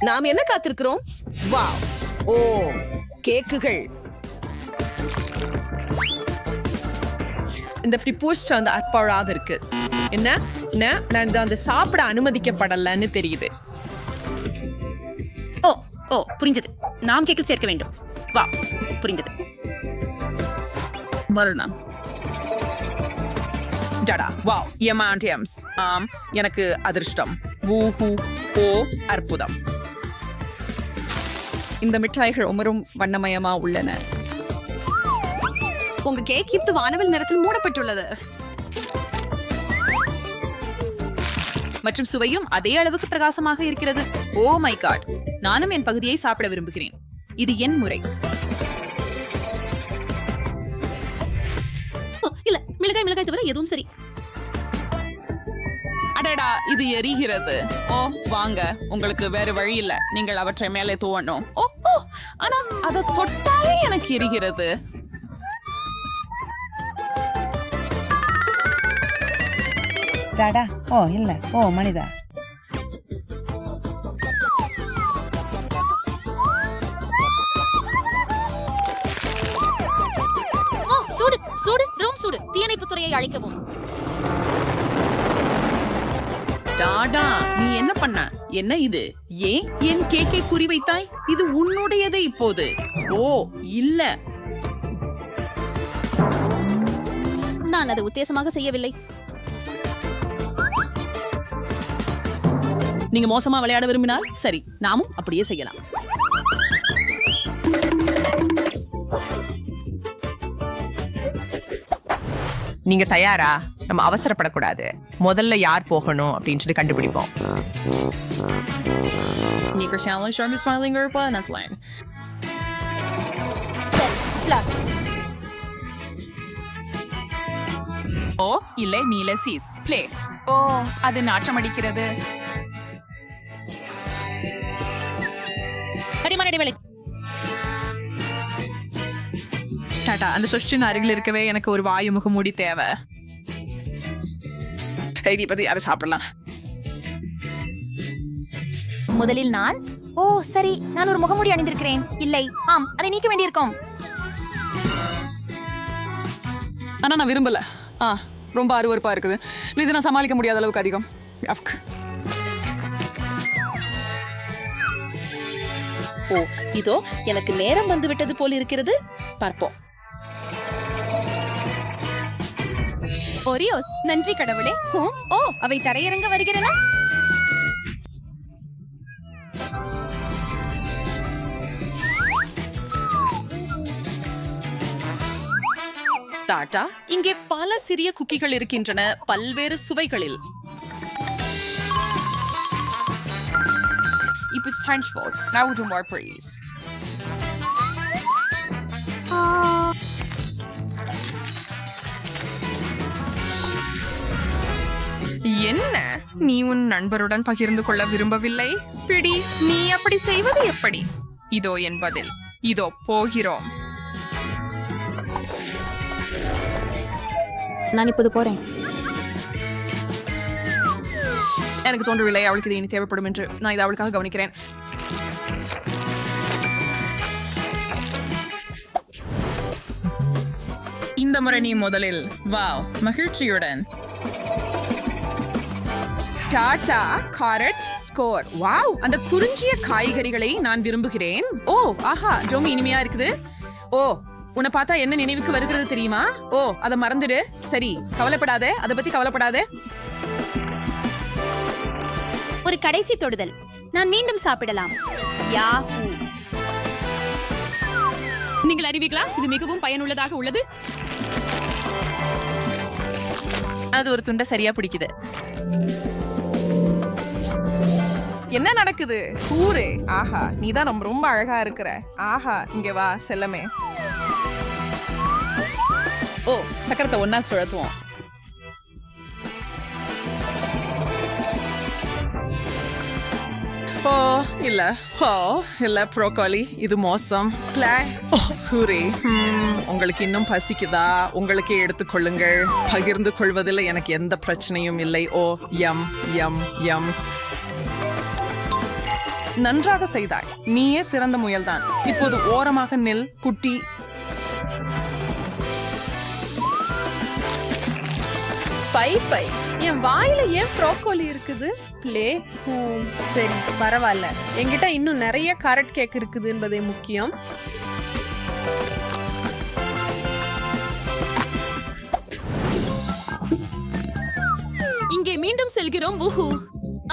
நாம் என்ன காத்திருக்கிறோம்? வாவ்! ஓ, கேக்குகள். இந்த பிரிப்போஸ்ட் அந்த அற்பாழாக இருக்கு. என்ன நான் அந்த சாப்பிட அனுமதிக்கப்படலன்னு தெரியுது. ஓ ஓ புரிஞ்சது. நாம் கேக்கில் சேர்க்க வேண்டும். வா, புரிஞ்சது. மரணம். டடா, வாவ், எமாண்டியம்ஸ். ஆம், எனக்கு அதிர்ஷ்டம். வூஹூ, ஓ, அற்புதம். இந்த மிட்டாய்கள் உமரும் வண்ணமயமா உள்ளன. உங்க கேக் இப்ப வானவில் நிறத்தில் மூடப்பட்டுள்ளது மற்றும் சுவையும் அதே அளவுக்கு பிரகாசமாக இருக்கிறது. ஓ மை காட், நானும் என் பகுதியை சாப்பிட விரும்புகிறேன். இது என் முறை. இல்ல, மிளகாய் தவிர எதுவும் சரி. அடடா, இது எரிகிறது. ஓ வாங்க, உங்களுக்கு வேறு வழி இல்ல, நீங்கள் அவற்றை மேலே தூவணும். ஓ ஓ, ஆனா அதை தொட்டாலே எனக்கு எரிகிறது. டாடா. ஓ இல்ல, ஓ மனிதா. சூடு சூடு, ரூம் சூடு. தீயணைப்பு துறையை அழைக்கவும். டாடா, நீ என்ன பண்ண? என்ன இது? ஏன் என் கேக்கை குறிவைத்தாய்? இது உன்னுடையதே இப்போது. ஓ இல்ல, நான் அதை உத்தேசமாக செய்யவில்லை. நீங்க மோசமா விளையாட விரும்பினால் சரி, நாமும் அப்படியே செய்யலாம். நீங்க தயாரா? நம்ம அவசரப்படக்கூடாது. முதல்ல யார் போகணும் அப்படின்னு சொல்லி கண்டுபிடிப்போம். ஓ இல்லை, நீல சீஸ் பிளே. ஓ, அது நாற்றம் அடிக்கிறது. டாடா, அந்த சொஷ்டின் அருகில் இருக்கவே எனக்கு ஒரு வாயு முகமூடி தேவை. பத்தி அதை சாப்பிடலாம். முதலில் நான். ஓ சரி, நான் ஒரு முகமூடி அணிந்திருக்கிறேன். இல்லை, ஆம், அதை நீக்க வேண்டியிருக்கும். ஆனா நான் விரும்பல. ரொம்ப அருவருப்பா இருக்குது. இது நான் சமாளிக்க முடியாத அளவுக்கு அதிகம். ஓ, இதோ எனக்கு நேரம் வந்து விட்டது போல் இருக்கிறது. பார்ப்போம். ஒரியோஸ், நன்றி கடவுளே. ஓ, அவை தரையிறங்க வருகிறன. டாடா, இங்கே பல சிறிய குக்கிகள் இருக்கின்றன, பல்வேறு சுவைகளில். It was French fault. Now we'll do more praise. என்ன, நீ உன் நண்பருடன் பகிர்ந்து கொள்ள விரும்பவில்லை? பிடி, நீ அப்படி செய்வது எப்படி? இதோ என் பதில். இதோ போகிறோம். நான் இப்போது போறேன். எனக்கு தோன்றவில்லை அவளுக்கு இது இனி தேவைப்படும் என்று. நான் இதை அவளுக்காக கவனிக்கிறேன். இந்த முறை நீ முதலில். வாவ், மகிழ்ச்சியுடன். Tata, carrot score. வாவ், அந்த குறிஞ்சிய காய்கறிகளை நான் விரும்புகிறேன். ஓ ஆஹா, ரொம்ப இனிமையா இருக்குது. ஓ, உன்னை பார்த்தா என்ன நினைவுக்கு வருகிறது தெரியுமா? ஓ, அதை மறந்துடு. சரி, கவலைப்படாதே, அதை பத்தி கவலைப்படாதே. ஒரு கடைசி தொடுதல். நான் மீண்டும் சாப்பிடலாம். யாஹூ. நீங்கள் அறிவீர்களா, இது மிகவும் பயனுள்ளதாக உள்ளது. அது ஒரு துண்டை சரியா பிடிக்குது. என்ன நடக்குது? கூறு. ஆஹா, நீதான் ரொம்ப அழகா இருக்கிற. ஆஹா, இங்க வா செல்லமே. ஓ, சக்கரத்தை ஒன்னா சுழத்துவோம். ஓ இல்ல, ஓ இல்ல, ப்ரோக்கோலி, இது மோசம். உங்களுக்கு இன்னும் பசிக்குதா? உங்களுக்கே எடுத்துக்கொள்ளுங்கள். பகிர்ந்து கொள்வதில் எனக்கு எந்த பிரச்சனையும் இல்லை. ஓ யம் யம் யம். நன்றாக செய்தாய். நீயே சிறந்த முயல்தான். இப்போது ஓரமாக நில் குட்டி. பை என் வாயில ஏன் ப்ரோக்கோலி இருக்குது? ப்ளே. சரி பரவாயில்ல, என்கிட்ட இன்னும் நிறைய கேரட் கேக் இருக்குது என்பதே முக்கியம். இங்கே மீண்டும் செல்கிறோம். வுஹு.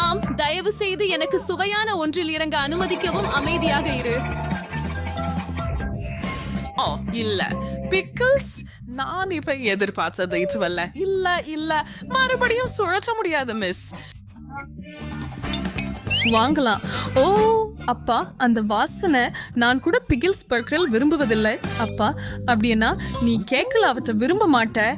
ஆம், தயவு செய்து எனக்கு சுவையான ஒன்றில் இறங்க அனுமதிக்கவும். அமைதியாக இரு. ஓ இல்ல, பிக்கிள்ஸ் நான் இப்ப எதிர்பார்த்தது இதுவல்ல. இல்ல மறுபடியும் சுழற்ற முடியாது மிஸ். வாங்கலாம். ஓ அப்பா, அந்த வாசனை. நான் கூட பிகில் ஸ்பர்க்கிள் விரும்புவதில்லை அப்பா. அப்படின்னா நீ கேக்கல அவற்றை விரும்ப மாட்ட.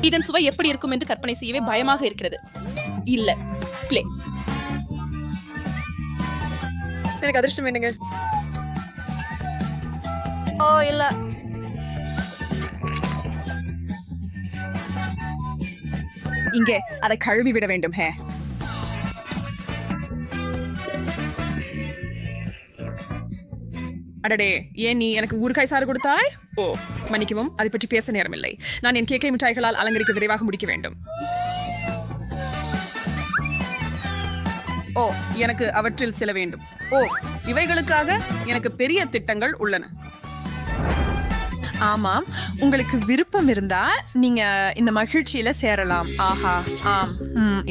இதன் சுவை எப்படி இருக்கும் என்று கற்பனை செய்யவே பயமாக இருக்கிறது. இல்ல, ப்ளே. எனக்கு அதிர்ஷ்டம் வேணுங்க. ஓ இல்ல. இங்கே அதை கழுவி விட வேண்டும். ஹே, அடடே, ஏன் நீ எனக்கு ஊறுகாய் சாறு கொடுத்தாய்? ஓ மன்னிக்கவும், அதை பற்றி பேச நேரமில்லை. நான் என் கேக்கை மிட்டாய்களால் அலங்கரிக்க விரைவாக முடிக்க வேண்டும். ஓ எனக்கு அவற்றில் சில வேண்டும். ஓ இவைகளுக்காக எனக்கு பெரிய திட்டங்கள் உள்ளன. ஆமாம், உங்களுக்கு விருப்பம் இருந்தா நீங்க இந்த மகிழ்ச்சியில சேரலாம். ஆஹா, ஆம்.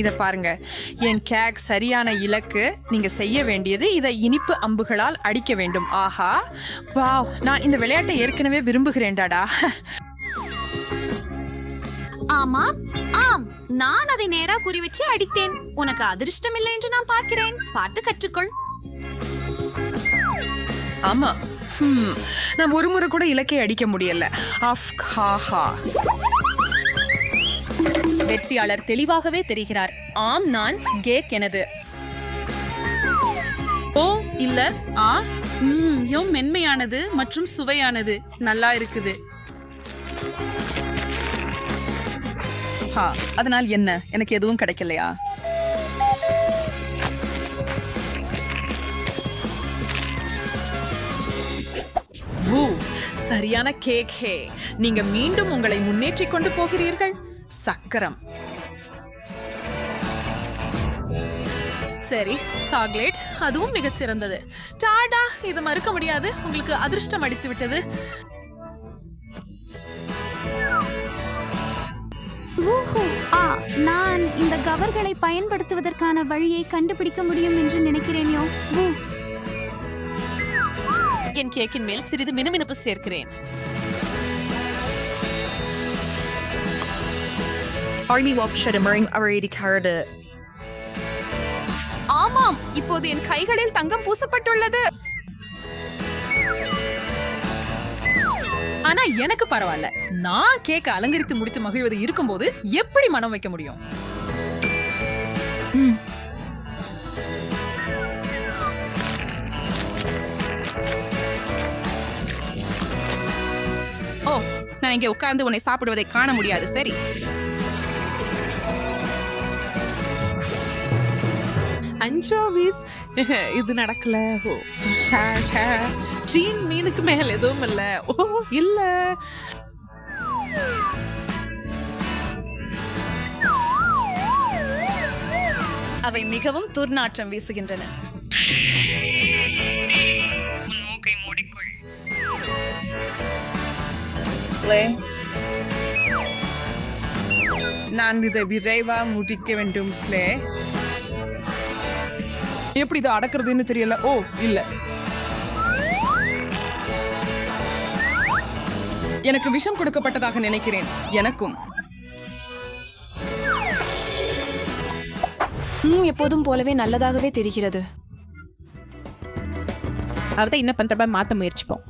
இத பாருங்க, என் கேக் சரியான இலக்கு. நீங்க செய்ய வேண்டியது இதை இனிப்பு அம்புகளால் அடிக்க வேண்டும். ஆஹா, வாவ், நான் இந்த விளையாட்டை ஏற்கனவே விரும்புகிறேன் டாடா. ஆமாம், ஆம், நான் அதை நேரா குறி வச்சு அடித்தேன். உனக்கு அதிர்ஷ்டம் இல்லை என்று நான் பார்க்கிறேன். பார்த்து கற்றுக்கொள். ஆமா, நான் ஒரு முறை கூட இலக்கை அடிக்க முடியல. வெற்றியாளர் தெளிவாகவே தெரிகிறார். ஆம், நான் கேக் எனது. ஓ இல்ல, மென்மையானது மற்றும் சுவையானது. நல்லா இருக்குது. அதனால் என்ன, எனக்கு எதுவும் கிடைக்கலையா? சரியான கேக். ஹே, நீங்க மீண்டும் உங்களை முன்னேற்றிக் கொண்டு போகிறீர்கள். சக்கரம். சரி, சாக்லேட் அதுவும் மிகச் சிறந்தது. டாடா, இது மறுக்க முடியாது. உங்களுக்கு அதிர்ஷ்டம் அடித்து விட்டது. நான் இந்த கவர்களை பயன்படுத்துவதற்கான வழியை கண்டுபிடிக்க முடியும் என்று நினைக்கிறேன். என் கேக்கின் மேல் சிறிது மினுமினுப்பு சேர்க்கிறேன். ஆமாம், இப்போது என் கைகளில் தங்கம் பூசப்பட்டுள்ளது. ஆனா எனக்கு பரவாயில்ல. நான் கேக்க அலங்கரித்து முடித்து மகிழ்வது இருக்கும்போது எப்படி மனம் வைக்க முடியும்? ஓ, நான் இங்கே உட்கார்ந்து உன்னை சாப்பிடுவதை காண முடியாது. சரி, அஞ்சோவிஸ். இது நடக்கல. ஓ, சீன் மீனுக்கு மேல் எதுவும் இல்ல. ஓ இல்ல, அவை மிகவும் துர்நாற்றம் வீசுகின்றன. நான் இதை விரைவா முடிக்க வேண்டும். ப்ளே. எப்படி இதை அடக்குறதுன்னு தெரியல. ஓ இல்ல, எனக்கு விஷம் கொடுக்கப்பட்டதாக நினைக்கிறேன். எனக்கும். எப்போதும் போலவே நல்லதாகவே தெரிகிறது. அவதை என்ன பண்றப்ப மாத்த முயற்சிப்போம்.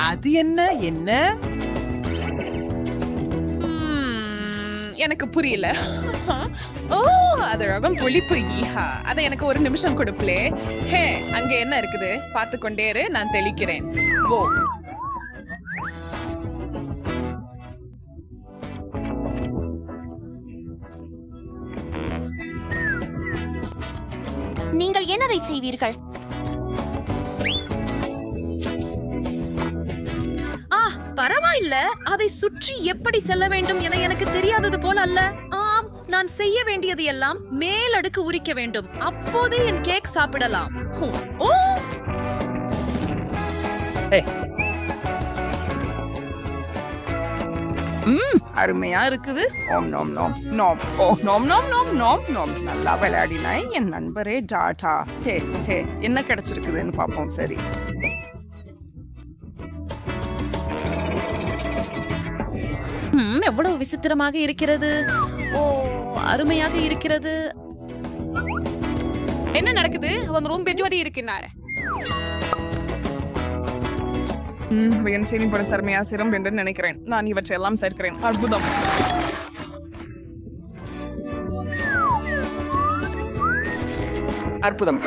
அது என்ன எனக்கு புரியல. ஓ, அது ரகம் புளிப்பு. ஈஹா, அதை எனக்கு ஒரு நிமிஷம் கொடுப்பலே. ஹே, அங்க என்ன இருக்குது? பார்த்து கொண்டே இரு, நான் தெளிக்கிறேன். ஓ நீங்கள் என்னதை செய்வீர்கள்? பரவாயில்ல, அதை சுற்றி எப்படி செல்ல வேண்டும் என எனக்கு தெரியாதது போல அல்ல. ஆம், நான் செய்ய வேண்டியது எல்லாம் மேலடுக்கு உரிக்க வேண்டும். அப்போதே என் கேக் சாப்பிடலாம். ஓ, அருமையா இருக்குது. ஓம் நோம் நோம் நோம். ஓ நோம் நோம் நோம் நோம் நோம். நல்லா விளையாடினாய் என் நண்பரே டாடா. ஹே ஹே, என்ன கிடைச்சிருக்குதுன்னு பாப்போம். சரி, எவ்வளவு விசித்திரமாக இருக்கிறது. ஓ, அருமையாக இருக்கிறது. என்ன நடக்குது? அவங்க ரூம் பெற்றோடி இருக்கிறாரு. என் செயல்பட சர்மையா சிரம் என்று நினைக்கிறேன். நான் இவற்றையெல்லாம் சேர்க்கிறேன். அற்புதம். அற்புதம்.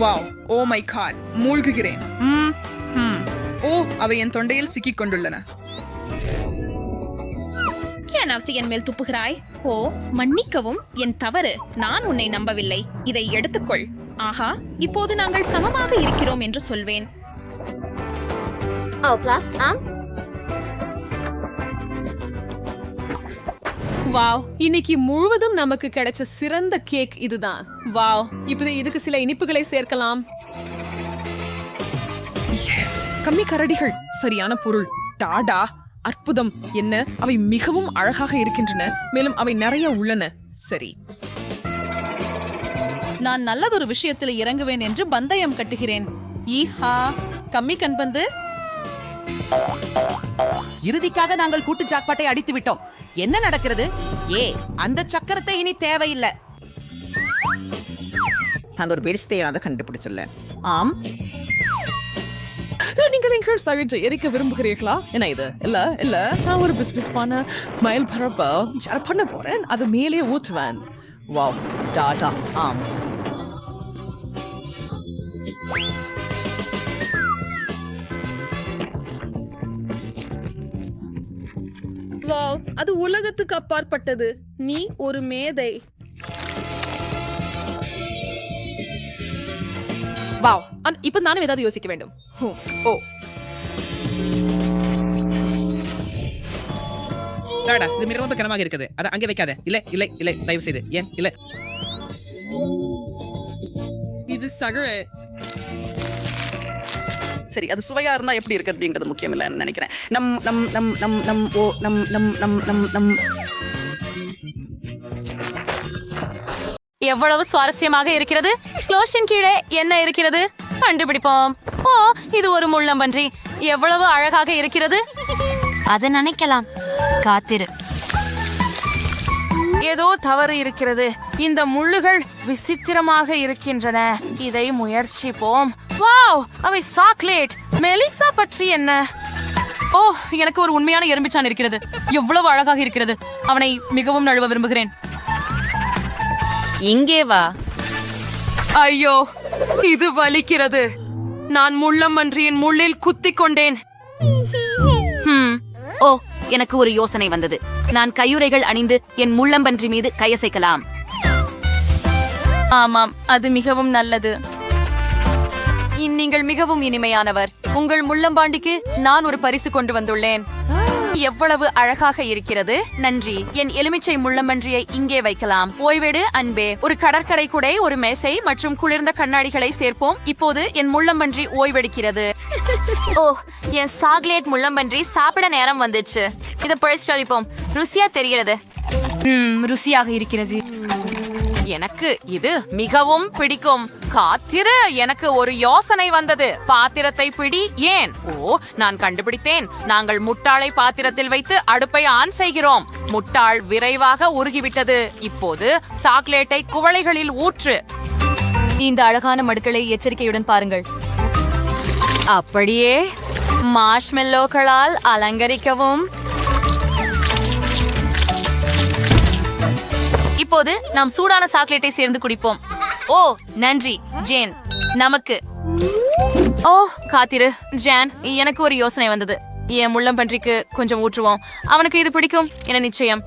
வாவ், ஓ மை காட், மூழ்குகிறேன். ஓ, அவை என் தொண்டையில் சிக்கிக் கொண்டுள்ளன. ஏன் என் மேல் துப்புகிறாய்? ஓ, மன்னிக்கவும், என் தவறு. நான் உன்னை நம்பவில்லை. இதை எடுத்துக்கொள். ஆஹா, இப்போது நாங்கள் சமமாக இருக்கிறோம் என்று சொல்வேன். வாவ், இன்னைக்கு முழுவதும் நமக்கு கிடைச்ச சிறந்த கேக் இதுதான். வாவ், இப்போது இதுக்கு சில இனிப்புகளை சேர்க்கலாம். கம்மி கரடிகள், சரியான பொருள். டாடா, அற்புதம். என்ன, அவை மிகவும் அழகாக இருக்கின்றன. மேலும் அவை நிறைய உள்ளன. சரி, நான் நல்லதொரு விஷயத்தில் இறங்குவேன் என்று பந்தயம் கட்டுகிறேன். ஈஹா, கம்மி கண்பந்து. இறுதிக்காக நாங்கள் கூட்டு ஜாக்பாட்டை அடித்து விட்டோம். என்ன நடக்கிறது? அந்த சக்கரத்தை இனி தேவையில்லை. நான் ஒரு பெடிஸ்தையாத கண்டுபிடிச்சுள்ள. ஆம், நீங்கள் எங்கள் சகிட்டு எரிக்க விரும்புகிறீர்களா? என்ன இது? இல்ல இல்ல, நான் ஒரு பிஸ்பிஸ்பான மயில் பரப்ப பண்ண போறேன். அது மேலே ஊற்றுவேன். வாவ், டாடா. ஆம், வாவ், அது உலகத்துக்கு அப்பாற்பட்டது. நீ ஒரு மேதை. வாவ், இப்ப நானும் ஏதாவது யோசிக்க வேண்டும். ஓ, டாடா, இது மிகவும் கனமாக இருக்குது. அதை அங்கே வைக்காத. இல்ல இல்ல இல்ல, தயவு செய்து. ஏன் இல்ல? இது சகல. சரி, அது சுவையா இருந்தா எப்படி இருக்கு அப்படிங்கிறது முக்கியம் இல்லைன்னு நினைக்கிறேன். நம் நம் நம் நம் நம் ஓ நம் நம் நம் நம் நம். எவ்வளவு சுவாரஸ்யமாக இருக்கிறது. க்ளோஷின் கீழே என்ன இருக்கிறது? கண்டுபிடிப்போம். ஓ, இது ஒரு முள்ளம்பன்றி. எவ்வளவு அழகாக இருக்கிறது. அதை நினைக்கலாம். காத்திரு. ஏதோ தவறு இருக்கிறது. இந்த முள்ளுகள் விசித்திரமாக இருக்கின்றன. இதை முயற்சிப்போம். வாவ், அவை சாக்லேட். மெலிசா பற்றி என்ன? ஓ, எனக்கு ஒரு உண்மையான எறும்பிச்சான் இருக்கிறது. எவ்வளவு அழகாக இருக்கிறது. அவனை மிகவும் நழுவ விரும்புகிறேன். இங்கே வா. ஐயோ, இது வலிக்கிறது. நான் முள்ளம்பன்றியின் முள்ளில் குத்திக் கொண்டேன். ஓ, எனக்கு ஒரு யோசனை வந்தது. நான் கையுறைகள் அணிந்து என் முள்ளம்பன்றி மீது கையசைக்கலாம். ஆமாம், அது மிகவும் நல்லது. நீங்கள் மிகவும் இனிமையானவர். உங்கள் முள்ளம்பாண்டிக்கு நான் ஒரு பரிசு கொண்டு வந்துள்ளேன். எவ்வளவு அழகாக இருக்கிறது. நன்றி. என் எலுமிச்சை முள்ளம்பன்றியை இங்கே வைக்கலாம். ஓய்வெடு அன்பே. ஒரு கடற்கரை குடை, ஒரு மேசை மற்றும் குளிர்ந்த கண்ணாடிகளை சேர்ப்போம். இப்போது என் முள்ளம்பன்றி ஓய்வெடுக்கிறது. ஓ, என் சாக்லேட் முள்ளம்பன்றி சாப்பிட நேரம் வந்துச்சு. இதை பழிச்சளிப்போம். ருசியா தெரிகிறது. ருசியாக இருக்கிறது. எனக்கு இது மிகவும் பிடிக்கும். காத்திரு, எனக்கு ஒரு யோசனை வந்தது. பாத்திரத்தை பிடி. ஏன்? ஓ, நான் கண்டுபிடித்தேன். நாங்கள் முட்டாளை பாத்திரத்தில் வைத்து அடுப்பை ஆன் செய்கிறோம். முட்டாள் விரைவாக உருகிவிட்டது. இப்போது சாக்லேட்டை குவளைகளில் ஊற்று. இந்த அழகான மடுக்களை எச்சரிக்கையுடன் பாருங்கள். அப்படியே மார்ஷ்மெல்லோக்களால் அலங்கரிக்கவும். இப்போது நாம் சூடான சாக்லேட்டை சேர்ந்து குடிப்போம். ஓ நன்றி ஜேன். நமக்கு ஓ காத்திரு ஜான், எனக்கு ஒரு யோசனை வந்தது. என் முள்ளம்பன்றிக்கு கொஞ்சம் ஊற்றுவோம். அவனுக்கு இது பிடிக்கும் என நிச்சயம்.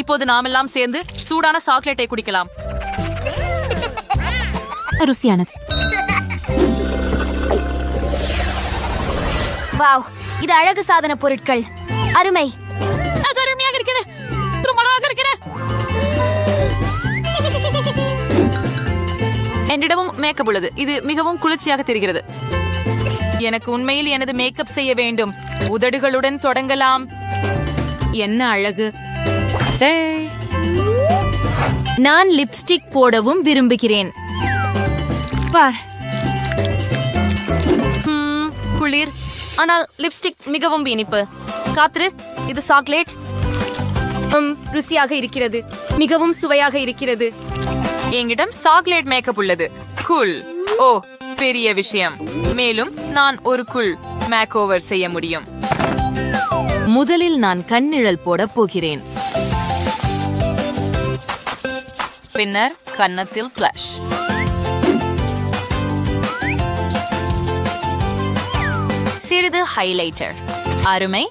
இப்போது நாமெல்லாம் சேர்ந்து சூடான சாக்லேட்டை குடிக்கலாம். ருசியானது. வாவ், இது அழகு சாதன பொருட்கள். அருமை. அது அருமையாக இருக்கிறது. ரொம்ப அழகாக இருக்கிறது. என்னிடமும் மேக்கப் உள்ளது. இது மிகவும் குளிர்ச்சியாக தெரிகிறது. எனக்கு உண்மையில் எனது மேக்கப் செய்ய வேண்டும். உதடுகளுடன் தொடங்கலாம். என்ன அழகு. நான் லிப்ஸ்டிக் போடவும் விரும்புகிறேன். பார், குளிர். ஆனால் லிப்ஸ்டிக் மிகவும் இனிப்பு. காத்திரு, இது சாக்லேட். ருசியாக இருக்கிறது. மிகவும் சுவையாக இருக்கிறது. என்கிடம் சாக்லேட் மேக்கப் உள்ளது. கூல். ஓ, பெரிய விஷயம். மேலும் நான் ஒரு கூல் மேக் ஓவர் செய்ய முடியும். முதலில் நான் கண்ணிழல் போட போகிறேன். பின்னர் கன்னத்தில் ஃபிளாஷ். சிறிது ஹைலைட்டர். அருமை.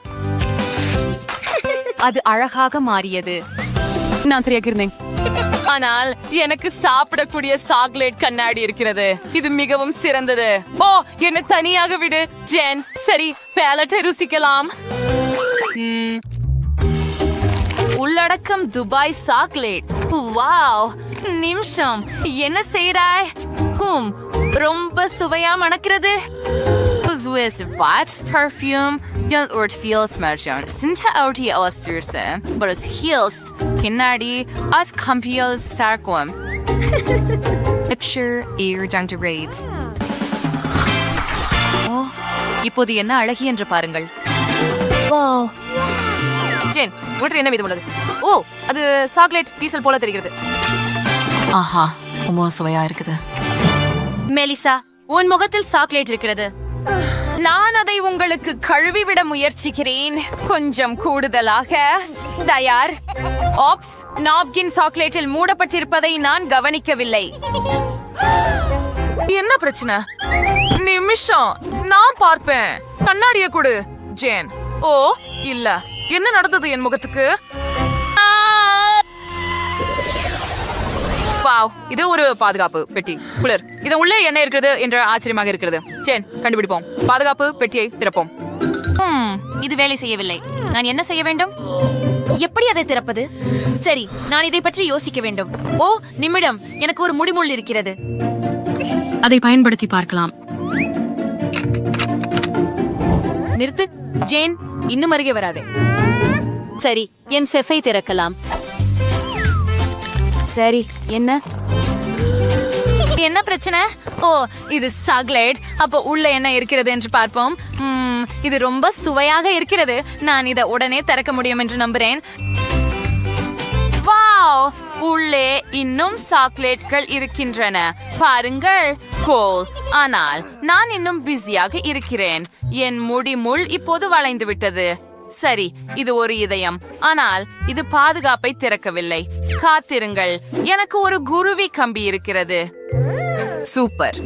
அது அழகாக மாறியது. நான் சரியாக இருந்தேன். ஆனால் எனக்கு சாப்பிடக்கூடிய சாக்லேட் கண்ணாடி இருக்கிறது. இது மிகவும் சிறந்தது. ஓ, என்ன தனியாக விடு ஜென். சரி, பேலட்டை ருசிக்கலாம். உள்ளடக்கம் துபாய் சாக்லேட். வாவ், நிமிஷம், என்ன செய்றாய்? ரொம்ப சுவையா மணக்கிறது. Swiss Watts perfume yang ort feels merchant sinta outi austurse but as heels kinadi as campios sarquam picture ear down to raids. Oh, இப்போது என்ன அழகி என்று பாருங்கள். வாவ். ஜென், ஒன்று என்ன மீது உள்ளது? ஓ, அது சாக்லேட் டீசல் போல தெரிகிறது. ஆஹா, ரொம்ப சுவையா இருக்குது. மெலிசா, உன் முகத்தில் சாக்லேட் இருக்கிறது. நான் அதை உங்களுக்கு கழுவி விட முயற்சிக்கிறேன். கொஞ்சம் கூடுதலாக. தயார். ஆப்ஸ், நாப்கின் சாக்லேட்டில் மூடப்பட்டிருப்பதை நான் கவனிக்கவில்லை. என்ன பிரச்சனை? நிமிஷம், நான் பார்ப்பேன். கண்ணாடிய கொடு ஜேன். ஓ இல்ல, என்ன நடந்தது என் முகத்துக்கு? வாவ், இது ஒரு பாதுகாப்பு பெட்டி. குளிர். இது உள்ளே என்ன இருக்கிறது என்ற ஆச்சரியமாக இருக்கிறது. ஜேன், கண்டுபிடிப்போம். பாதுகாப்பு பெட்டியை திறப்போம். இது வேலை செய்யவில்லை. நான் என்ன செய்ய வேண்டும்? எப்படி அதை திறப்பது? சரி, நான் இதை பற்றி யோசிக்க வேண்டும். ஓ நிமிடம், எனக்கு ஒரு முடிமுள் இருக்கிறது. அதை பயன்படுத்தி பார்க்கலாம். நிறுத்து ஜேன், இன்னும் அருகே வராதே. சரி, என் செஃபை திறக்கலாம். சரி, என்ன பிரச்சனை? ஓ, இது சாக்லேட். அப்போ உள்ள என்ன இருக்கிறது என்று பார்ப்போம். இது ரொம்ப சுவையாக இருக்கிறது. நான் இதை உடனே திறக்க முடியும் என்று நம்புறேன். வாவ், உள்ளே இன்னும் சாக்லேட்கள் இருக்கின்றன. பாருங்கள். கோல். ஆனால் நான் இன்னும் பிஸியாக இருக்கிறேன். என் முடி முள் இப்போது வளைந்து விட்டது. சரி, இது ஒரு இதயம். ஆனால் இது பாதுகாப்பை திறக்கவில்லை. காத்திருங்கள், எனக்கு ஒரு குருவி கம்பி இருக்கிறது. சூப்பர்.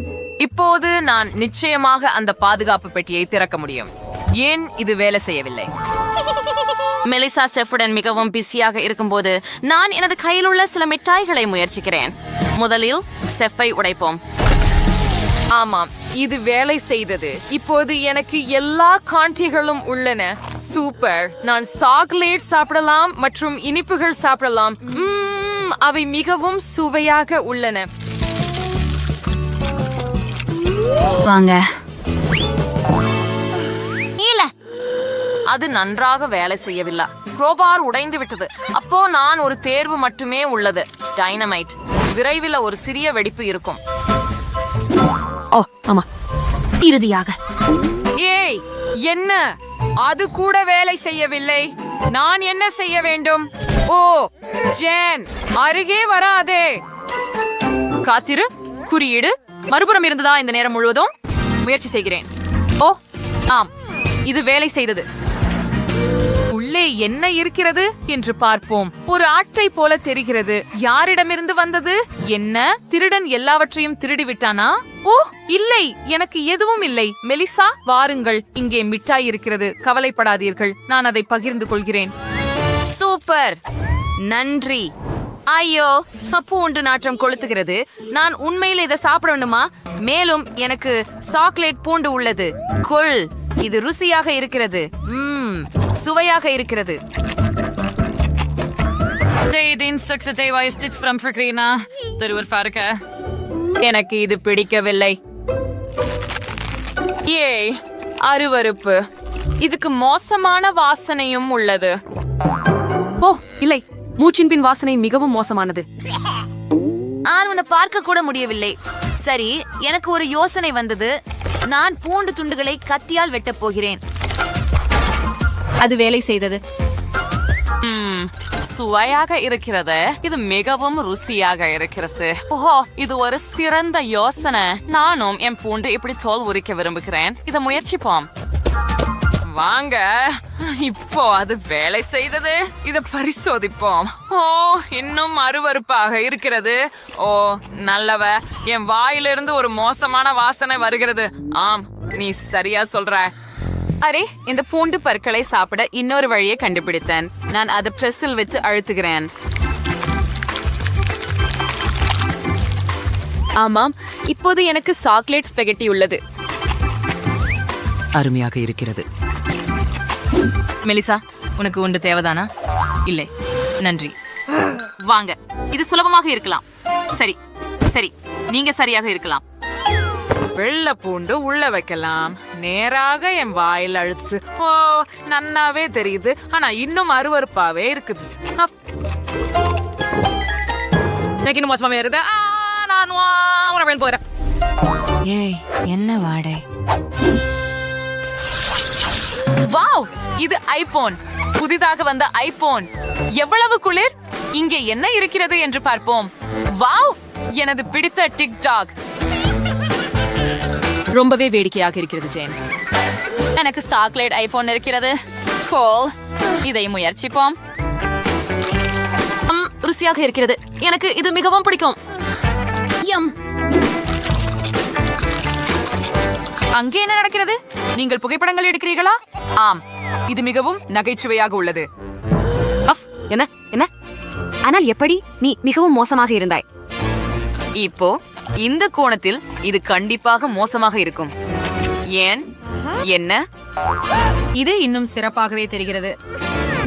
இப்போது நான் நிச்சயமாக அந்த பாதுகாப்பு பெட்டியை திறக்க முடியும். ஏன் இது வேலை செய்யவில்லை? மெலிசா செஃபுடன் மிகவும் பிஸியாக இருக்கும்போது நான் எனது கையில் உள்ள சில மிட்டாய்களை முயற்சிக்கிறேன். முதலில் செஃப்பை உடைப்போம். ஆமாம், இது வேலை செய்தது. இப்போது எனக்கு எல்லா காண்டிகளும் உள்ளன. சூப்பர். நான் சாக்லேட் சாப்பிடலாம் மற்றும் இனிப்புகள் சாப்பிடலாம். அவை மிகவும் சுவையாக உள்ளன. வாங்க. அது நன்றாக வேலை செய்யவில்லை. குரோபார் உடைந்து விட்டது. அப்போ நான் ஒரு தேர்வு மட்டுமே உள்ளது. டைனமைட். விரைவில் ஒரு சிறிய வெடிப்பு இருக்கும். ஓ ஆமா, இறுதியாக. ஏய், என்ன? அது கூட வேலை செய்யவில்லை. நான் என்ன செய்ய வேண்டும்? ஓ ஜேன், அருகே வராதே. காத்திரு. குறியீடு மறுபுறம் இருந்ததா இந்த நேரம் முழுவதும்? முயற்சி செய்கிறேன். ஓ ஆம், இது வேலை செய்தது. உள்ளே என்ன இருக்கிறது என்று பார்ப்போம். ஒரு ஆட்டை போல தெரிகிறது. யாரிடமிருந்து வந்தது? என்ன, திருடன் எல்லாவற்றையும் திருடி விட்டானா? ஓ இல்லை, எனக்கு எதுவும் இல்லை. மெலிசா, வாருங்கள், இங்கே மிட்டாய் இருக்கிறது. கவலைப்படாதீர்கள், நான் அதை பகிர்ந்து கொள்கிறேன். சூப்பர், நன்றி. ஐயோ, பூண்டு நாற்றம் கொளுத்துகிறது. நான் உண்மையில் இதை சாப்பிடணுமா? மேலும் எனக்கு சாக்லேட் பூண்டு உள்ளது. கொள், இது ருசியாக இருக்கிறது. சுவையாக இருக்கிறது. எனக்கு இது பிடிக்கவில்லை. ஏய், அருவருப்பு. இதுக்கு மோசமான வாசனையும் உள்ளது. ஓ இல்லை, மூச்சின் பின் வாசனை மிகவும் மோசமானது. நான் உன்னை பார்க்க கூட முடியவில்லை. சரி, எனக்கு ஒரு யோசனை வந்தது. நான் பூண்டு துண்டுகளை கத்தியால் வெட்டப் போகிறேன். அது வேலை செய்தது. சுவையாக இருக்கிறது. இது மிகவும் ருசியாக இருக்கிறது. ஓஹோ, இது ஒரு சிறந்த யோசனை. நானும் என் பூண்டு இப்படி தோல் உரிக்க விரும்புகிறேன். இதை முயற்சிப்போம். வாங்க, இப்போ அது வேலை செய்தது. இதை பரிசோதிப்போம். ஓ, இன்னும் அருவருப்பாக இருக்கிறது. ஓ நல்லவ, என் வாயிலிருந்து ஒரு மோசமான வாசனை வருகிறது. ஆம், நீ சரியா சொல்ற. அரே, இந்த பூண்டு பற்களை சாப்பிட இன்னொரு வழியை கண்டுபிடித்தேன். நான் அதை பிரஸில் வச்சு அழுத்துகிறேன். ஆமாம், இப்போது எனக்கு சாக்லேட் ஸ்பெகட்டி உள்ளது. அருமையாக இருக்கிறது. மெலிசா, உனக்கு ஒன்று தேவைதானா? இல்லை, நன்றி. வாங்க, இது சுலபமாக இருக்கலாம். சரி சரி, நீங்க சரியாக இருக்கலாம். வெள்ளை பூண்டு உள்ள வைக்கலாம். நேராக என் வாயில் அழுத்து. ஓ, நன்னாவே தெரியுது. ஆனா இன்னும் அருவருப்பாவே இருக்குது. எனக்கு இன்னும் மோசமாவே இருக்குது. நான் உணவு போறேன். ஏய், என்ன வாடை? வாவ், இது ஐபோன். புதிதாக வந்த ஐபோன். எவ்வளவு குளிர். இங்கே என்ன இருக்கிறது என்று பார்ப்போம். வாவ், எனது பிடித்த டிக்டாக். ரொம்பவே வேடிக்கையாக இருக்கிறது ஜேன். எனக்கு சாக்லேட் ஐபோன் இருக்கிறது. கோல், இதை முயற்சிப்போம். ருசியாக இருக்கிறது. எனக்கு இது மிகவும் பிடிக்கும். அங்கே என்ன நடக்கிறது? நீங்கள் புகைப்படங்கள் எடுக்கிறீர்களா? ஆம், இது மிகவும் நகைச்சுவையாக உள்ளது. என்ன என்ன? ஆனால் எப்படி? நீ மிகவும் மோசமாக இருந்தாய். இப்போ இந்த கோணத்தில் இது கண்டிப்பாக மோசமாக இருக்கும். ஏன்? என்ன? இது இன்னும் சிறப்பாகவே தெரிகிறது.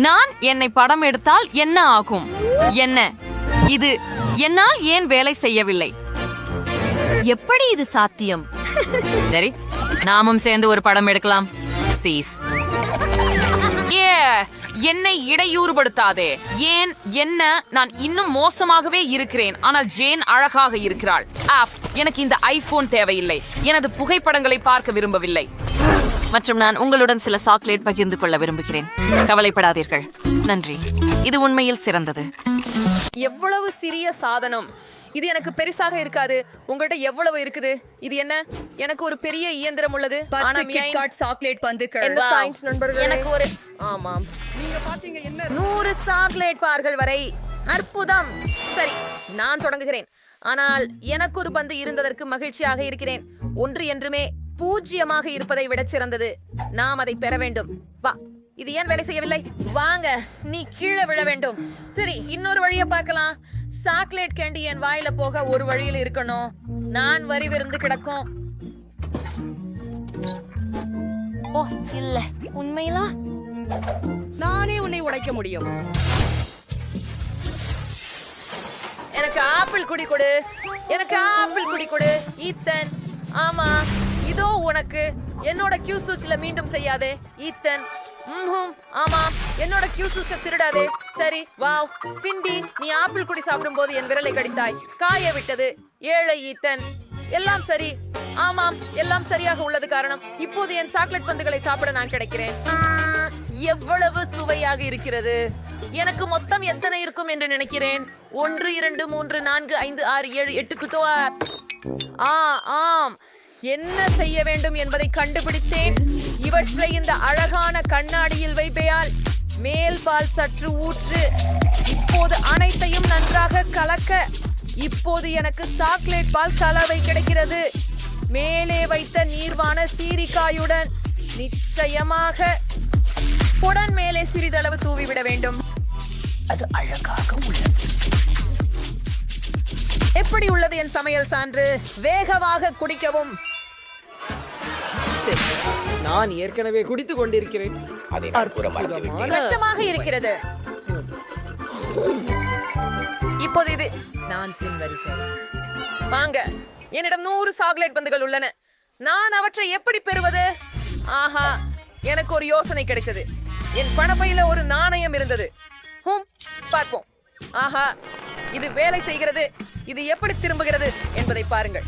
நான் என்னை படம் எடுத்தால் என்ன ஆகும்? என்ன இது? என்னால் ஏன் வேலை செய்யவில்லை? எப்படி இது சாத்தியம்? சரி, நாமும் சேர்ந்து ஒரு படம் எடுக்கலாம். சீஸ். என்னை இடையூறுபடுத்தாதே. ஏன்? என்ன? நான் இன்னும் மோசமாகவே இருக்கிறேன். ஆனால் ஜேன் அழகாக இருக்கிறாள். எனக்கு இந்த ஐபோன் தேவையில்லை. எனது புகைப்படங்களை பார்க்க விரும்பவில்லை. மற்றும் நான் உங்களுடன் சில சாக்லேட் பகிர்ந்து கொள்ள விரும்புகிறேன். கவலைப்படாதீர்கள். நன்றி. இது உண்மையில் சிறந்தது. எவ்வளவு சிறிய சாதனம். இது எனக்கு பெருசாக இருக்காது. உங்கள்கிட்ட எவ்வளவு இருக்குது? இது என்ன? எனக்கு ஒரு பெரிய இயந்திரம் உள்ளது. சாக்லேட் பந்துகள். எனக்கு ஒரு ஆமாம், நீங்க பாத்தீங்க என்ன? 100 சாக்லேட் பார்கள் வரை. அற்புதம். சரி, நான் தொடங்குகிறேன். ஆனால் எனக்கு ஒரு பந்து இருந்ததற்கு மகிழ்ச்சியாக இருக்கிறேன். ஒன்று என்றுமே 0 இருப்பதை விட சிறந்தது. நாம் அதை பெற வேண்டும். வா, இது ஏன் வேலை செய்யவில்லை? வாங்க, நீ கீழே விழ வேண்டும். சரி, இன்னொரு வழியை பார்க்கலாம். சாக்லேட் கேண்டி என் வாயில போக ஒரு வழியில் இருக்கணும். நான் வரி விருந்து கிடக்கும். ஓ இல்ல, உண்மையிலா? நானே உன்னை உடைக்க முடியும். எனக்கு ஆப்பிள் குடி கொடு. எனக்கு ஆப்பிள் குடி கொடு. ஈத்தன். ஆமா, இதோ உனக்கு. என்னோட கியூ சூச்சில மீண்டும் செய்யாதே ஈத்தன். ஆமா, என்னோட கியூ சூச்ச திருடாதே. சரி, வாவ். சிண்டி, நீ ஆப்பிள் குடி சாப்பிடும்போது என் விரலை கடித்தாய். காய விட்டது. ஏழை ஈத்தன். எல்லாம் சரி. ஆமாம், எல்லாம் சரியாக உள்ளது. காரணம், இப்போது என் சாக்லேட் பந்துகளை சாப்பிட நான் கிடைக்கிறேன். எவ்வளவு சுவையாக இருக்கிறது. எனக்கு மொத்தம் எத்தனை இருக்கும் என்று நினைக்கிறேன்? 1 2 3 4 5 6 7 8 ஆம், என்ன செய்ய வேண்டும் என்பதை கண்டுபிடித்தேன். இவற்றை இந்த அழகான கண்ணாடியில் வைப்பேயால் மேல் பால் சற்று ஊற்று. இப்போது அனைத்தையும் நன்றாக கலக்க. இப்போது எனக்கு சாக்லேட் பால் கலவை கிடைக்கிறது. மேலே வைத்த நீர்வான சீரிக்காயுடன் நிச்சயமாக புடன் மேலே சிறிதளவு தூவிவிட வேண்டும். அது அழகாக உள்ளது. எப்படி உள்ளது என் சமையல் சான்று? வேகமாக குடிக்கவும். நான் ஏற்கனவே குடித்துக் கொண்டிருக்கிறேன். கஷ்டமாக இருக்கிறது. இப்போது இது நான் வரிசை. வாங்க, என்னிடம் 100 சாக்லேட் பந்துகள் உள்ளன. நான் அவற்றை எப்படி பெறுவது? ஆஹா, எனக்கு ஒரு யோசனை கிடைத்தது. என் பணப்பையில ஒரு நாணயம் இருந்தது. பார்ப்போம். ஆஹா, இது வேலை செய்கிறது. இது எப்படி திரும்புகிறது என்பதை பாருங்கள்.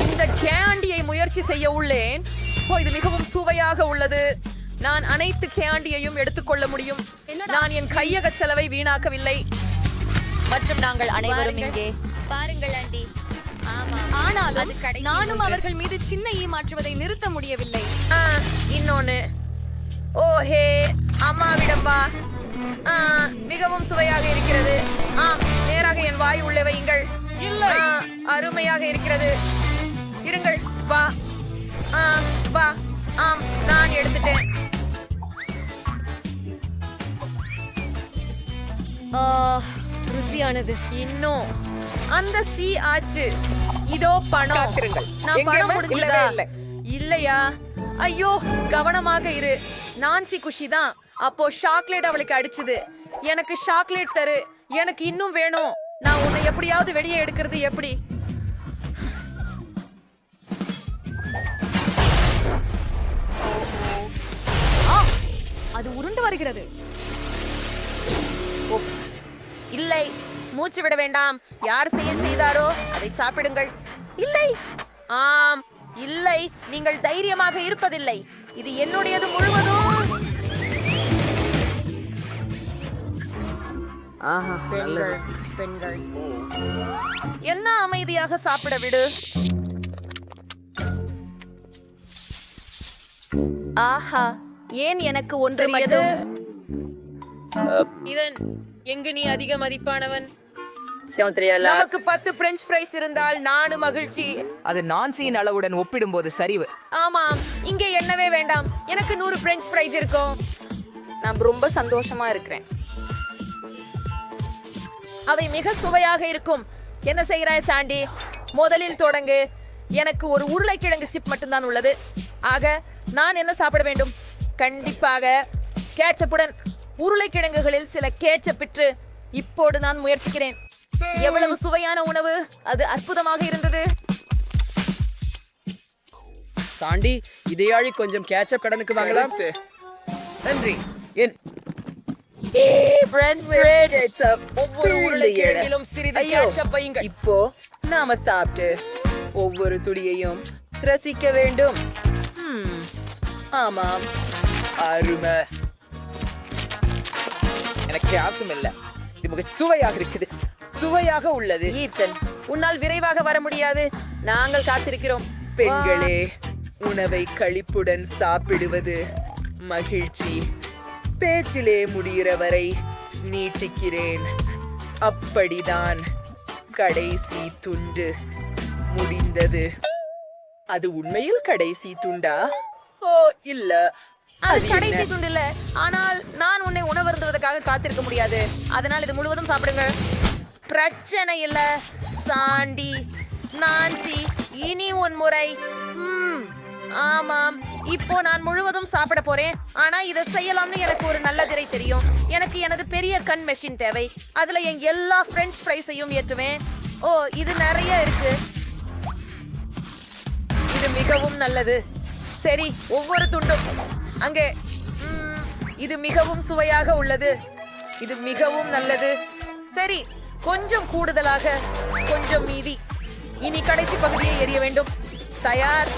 இந்த கேண்டியை முயற்சி செய்ய உள்ளேன். இது மிகவும் சுவையாக உள்ளது. நான் அனைத்து கேண்டியையும் எடுத்துக்கொள்ள முடியும். நான் என் கையக செலவை வீணாக்கவில்லை. மற்றும் நாங்கள் அனைவரும் இங்கே பாருங்கள் ஆண்டி. ஆனாலும் நானும் அவர்கள் மீது சின்ன ஈ மாற்றுவதை நிறுத்த முடியவில்லை. இன்னொன்னு, ஓஹே, அம்மாவிடம் வா. மிகவும் சுவையாக இருக்கிறது. நேராக என் வாய் உள்ளே வையுங்கள். அருமையாக இருக்கிறது. இருங்கள், வா. வா. நான் எடுத்துட்டேன். ருசியானது. இன்னும் அந்த சி ஆச்சு. இதோ பணம். நான் பணம் முடிஞ்சதா? இல்லையா? ஐயோ, கவனமாக இரு. நான்சி குஷி தான். அப்போ சாக்லேட் அவளுக்கு அடிச்சுது. எனக்கு சாக்லேட் தரு. எனக்கு இன்னும் வேணும். நான் உன்னை எப்படியாவது வெளியே எடுக்கிறது எப்படி? அது உருண்டு வருகிறது. இல்லை, மூச்சு விட வேண்டாம். யார் செய்தாரோ அதை சாப்பிடுங்கள். இல்லை, ஆம், இல்லை, நீங்கள் தைரியமாக இருப்பதில்லை. இது என்னுடையது முழுவதும். பெண்கள் என்ன அமைதியாக சாப்பிட விடு. ஆஹா, ஏன் எனக்கு ஒன்று மட்டும்? இதன் எங்கு நீ அதிக மதிப்பானவன்? நமக்கு 10 பிரெஞ்ச் ஃப்ரைஸ் இருந்தால் நானும் மகிழ்ச்சி. அது நான்சியின் அளவுடன் ஒப்பிடும்போது சரிவு. ஆமாம், இங்கே எண்ணவே வேண்டாம். எனக்கு 100 பிரெஞ்ச் ஃப்ரைஸ் இருக்கும். நான் ரொம்ப சந்தோஷமா இருக்கிறேன். அவை மிக சுவையாக இருக்கும். என்ன செய்கிறாய் சாண்டி? முதலில் தொடங்கு. எனக்கு ஒரு உருளைக்கிழங்கு சிப் மட்டும்தான் உள்ளது. ஆக நான் என்ன சாப்பிட வேண்டும்? கண்டிப்பாக கேட்சப்புடன். உருளைக்கிழங்குகளில் சில கேட்சப்பிற்று. இப்போது நான் முயற்சிக்கிறேன். எவ்வளவு சுவையான உணவு! அது அற்புதமாக இருந்தது. சாண்டி, இதையாழி கொஞ்சம் கேட்சப் கடனுக்கு வாங்கலாம். நன்றி. இப்போ நாம சாப்பிட்டு ஒவ்வொரு துடியையும் ரசிக்க வேண்டும். ஆமாம், அருமை. எனக்கு அவசியம் இல்ல. இது மிக சுவையாக இருக்குது. சுவையாக உள்ளது. ஈத்தன், உன்னால் விரைவாக வர முடியாது. நாங்கள் காத்திருக்கிறோம். பெண்களே, உணவை களிப்புடன் சாப்பிடுவது மகிழ்ச்சி. பேச்சிலே முடிகிற வரை நீட்டிக்கிறேன். அப்படிதான் கடைசி துண்டு முடிந்தது. அது உண்மையில் கடைசி துண்டா? ஓ இல்ல, அது கடைசி துண்டு இல்ல. ஆனால் நான் உன்னை உணவருந்துவதற்காக காத்திருக்க முடியாது. அதனால் இது முழுவதும் சாப்பிடுங்க. பிரச்சனை இல்ல சாண்டி. நான்சி, இனி உன் முறை. ஆமாம், இப்போ நான் முழுவதும் சாப்பிட போறேன். ஆனா இதை செய்யலாம்னு எனக்கு ஒரு நல்ல திரை தெரியும். எனக்கு எனது பெரிய கண் மெஷின் தேவை. அதுல என் எல்லா பிரெஞ்ச் ஃப்ரைஸையும் ஏற்றுவேன். ஓ, இது நிறைய இருக்கு. இது மிகவும் நல்லது. சரி, ஒவ்வொரு துண்டும் அங்கே. இது மிகவும் சுவையாக உள்ளது. இது மிகவும் நல்லது. சரி, கொஞ்சம் கூடுதலாக, கொஞ்சம் மீதி. இனி கடைசி பகுதியை எறிய வேண்டும். தயார்?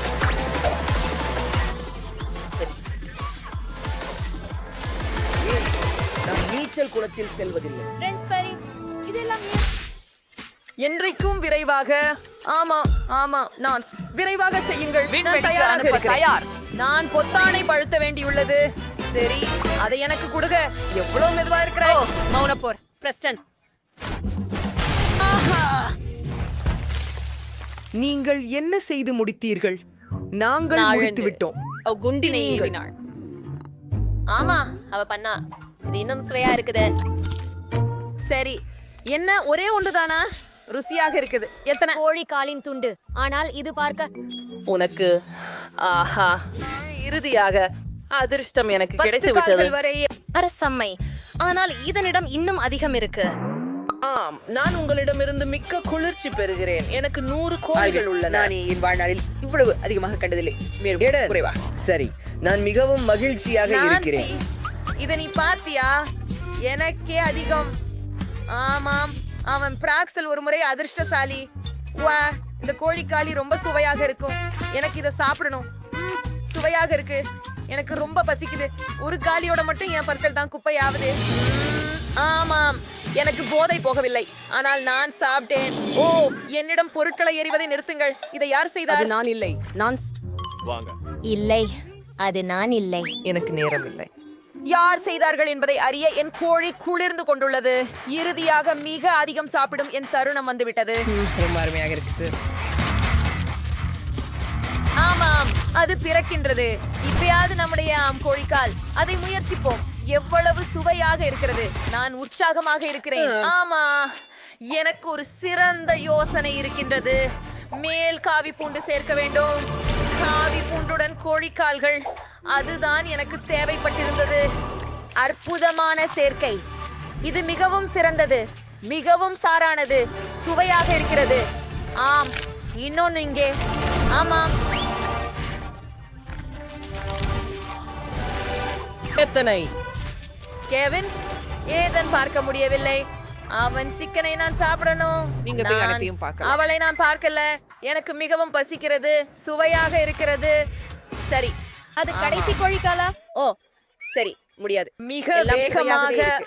நான் நீச்சல் குளத்தில் செல்வதில்லை. என்றைக்கும் விரைவாக. ஆமா ஆமா, நான் விரைவாக செய்யுங்கள். நான் விண்வெளிக்கு தயாராக அனுப்ப இருக்கிறேன். தயார். நான் பொத்தானை பழுத்த வேண்டியுள்ளது. சரி அதை எனக்கு கொடுங்க. எவ்வளவு மெதுவா இருக்கிற. மௌனப்போர் பிரஸ்டன். நீங்கள் என்ன செய்து முடித்தீர்கள்? நாங்கள் முடித்து விட்டோம். குண்டினை ஏறினாள். ஆமா அவ பண்ணா. இது இன்னும் சுவையா இருக்குது. சரி என்ன ஒரே ஒன்றுதானா? ருசியாக இருக்குது. எத்தனை? கோழி காலின் துண்டு. ஆனால் இது பார்க்க உனக்கு ஆஹா இறுதியாக அதிர்ஷ்டம் எனக்கு கிடைத்து 10 விட்டது. கால்கள் வரை. அரசம்மை. ஆனால் இதனிடம் இன்னும் அதிகம் இருக்கு. ஆம், நான் உங்களிடமிருந்து மிக்க குளிர்ச்சி பெறுகிறேன். எனக்கு 100 கோழிகள் உள்ளன. நான் என் வாழ்நாளில் இவ்வளவு அதிகமாக கண்டதில்லை. மேலும் குறைவா? சரி, நான் மிகவும் மகிழ்ச்சியாக இருக்கிறேன். இத நீ பாத்தியா? எனக்கே அதிகம். ஆமாம், அவன் பிராக்சல் ஒரு முறை அதிர்ஷ்டசாலி. வா, இந்த கோழிக்காளி ரொம்ப சுவையாக இருக்கும். எனக்கு இத சாப்பிடணும். சுவையாக இருக்கு. எனக்கு ரொம்ப பசிக்குது. ஒரு காலியோட மட்டும் என் பற்கள் தான் குப்பையாவது. ஆமாம், எனக்கு போதை போகவில்லை. ஆனால் நான் சாப்பிட்டேன். ஓ, என்னிடம் பொருட்களை எறிவதை நிறுத்துங்கள். இதை யார் செய்தார்? அது நான் இல்லை. நான் இல்லை, அது நான் இல்லை. எனக்கு நேரம் இல்லை. யார் செய்தார்கள் என்பதை அறிய என் கோழி குளிர்ந்து கொண்டுள்ளது. இறுதியாக மிக அதிகம் சாப்பிடும் என் தருணம் வந்துவிட்டது. ரொம்ப அருமையாக இருக்குது. ஆமாம், அது பிறக்கின்றது. இப்பயாவது நம்முடைய கோழிக்கால். அதை முயற்சிப்போம். எவ்வளவு சுவையாக இருக்கிறது. நான் உற்சாகமாக இருக்கிறேன். ஆமா, எனக்கு ஒரு சிறந்த யோசனை இருக்கின்றது. மேல் காவி பூண்டு சேர்க்க வேண்டும். காவி பூண்டுடன் கோழிக்கால்கள். அதுதான் எனக்கு தேவைப்பட்டிருந்தது. அற்புதமான சேர்க்கை. இது மிகவும் சிறந்தது. மிகவும் சாரானது. சுவையாக இருக்கிறது. ஆம், இன்னொன்னு இங்கே. ஆமாம், எத்தனை? கெவின், ஏதன் பார்க்க முடியவில்லை. அவன் சிக்கனை நான் சாப்பிடணும். நீங்க போய் அனைத்தையும் பார்க்கலாம். அவளை நான் பார்க்கல. எனக்கு மிகவும் பசிக்கிறது. சுவையாக இருக்கிறது. சரி, அது கடைசி கோழிக்காலா? ஓ சரி, முடியாது. மிக எல்லாம் வேகமாக. சுவையாகவே இருக்கு.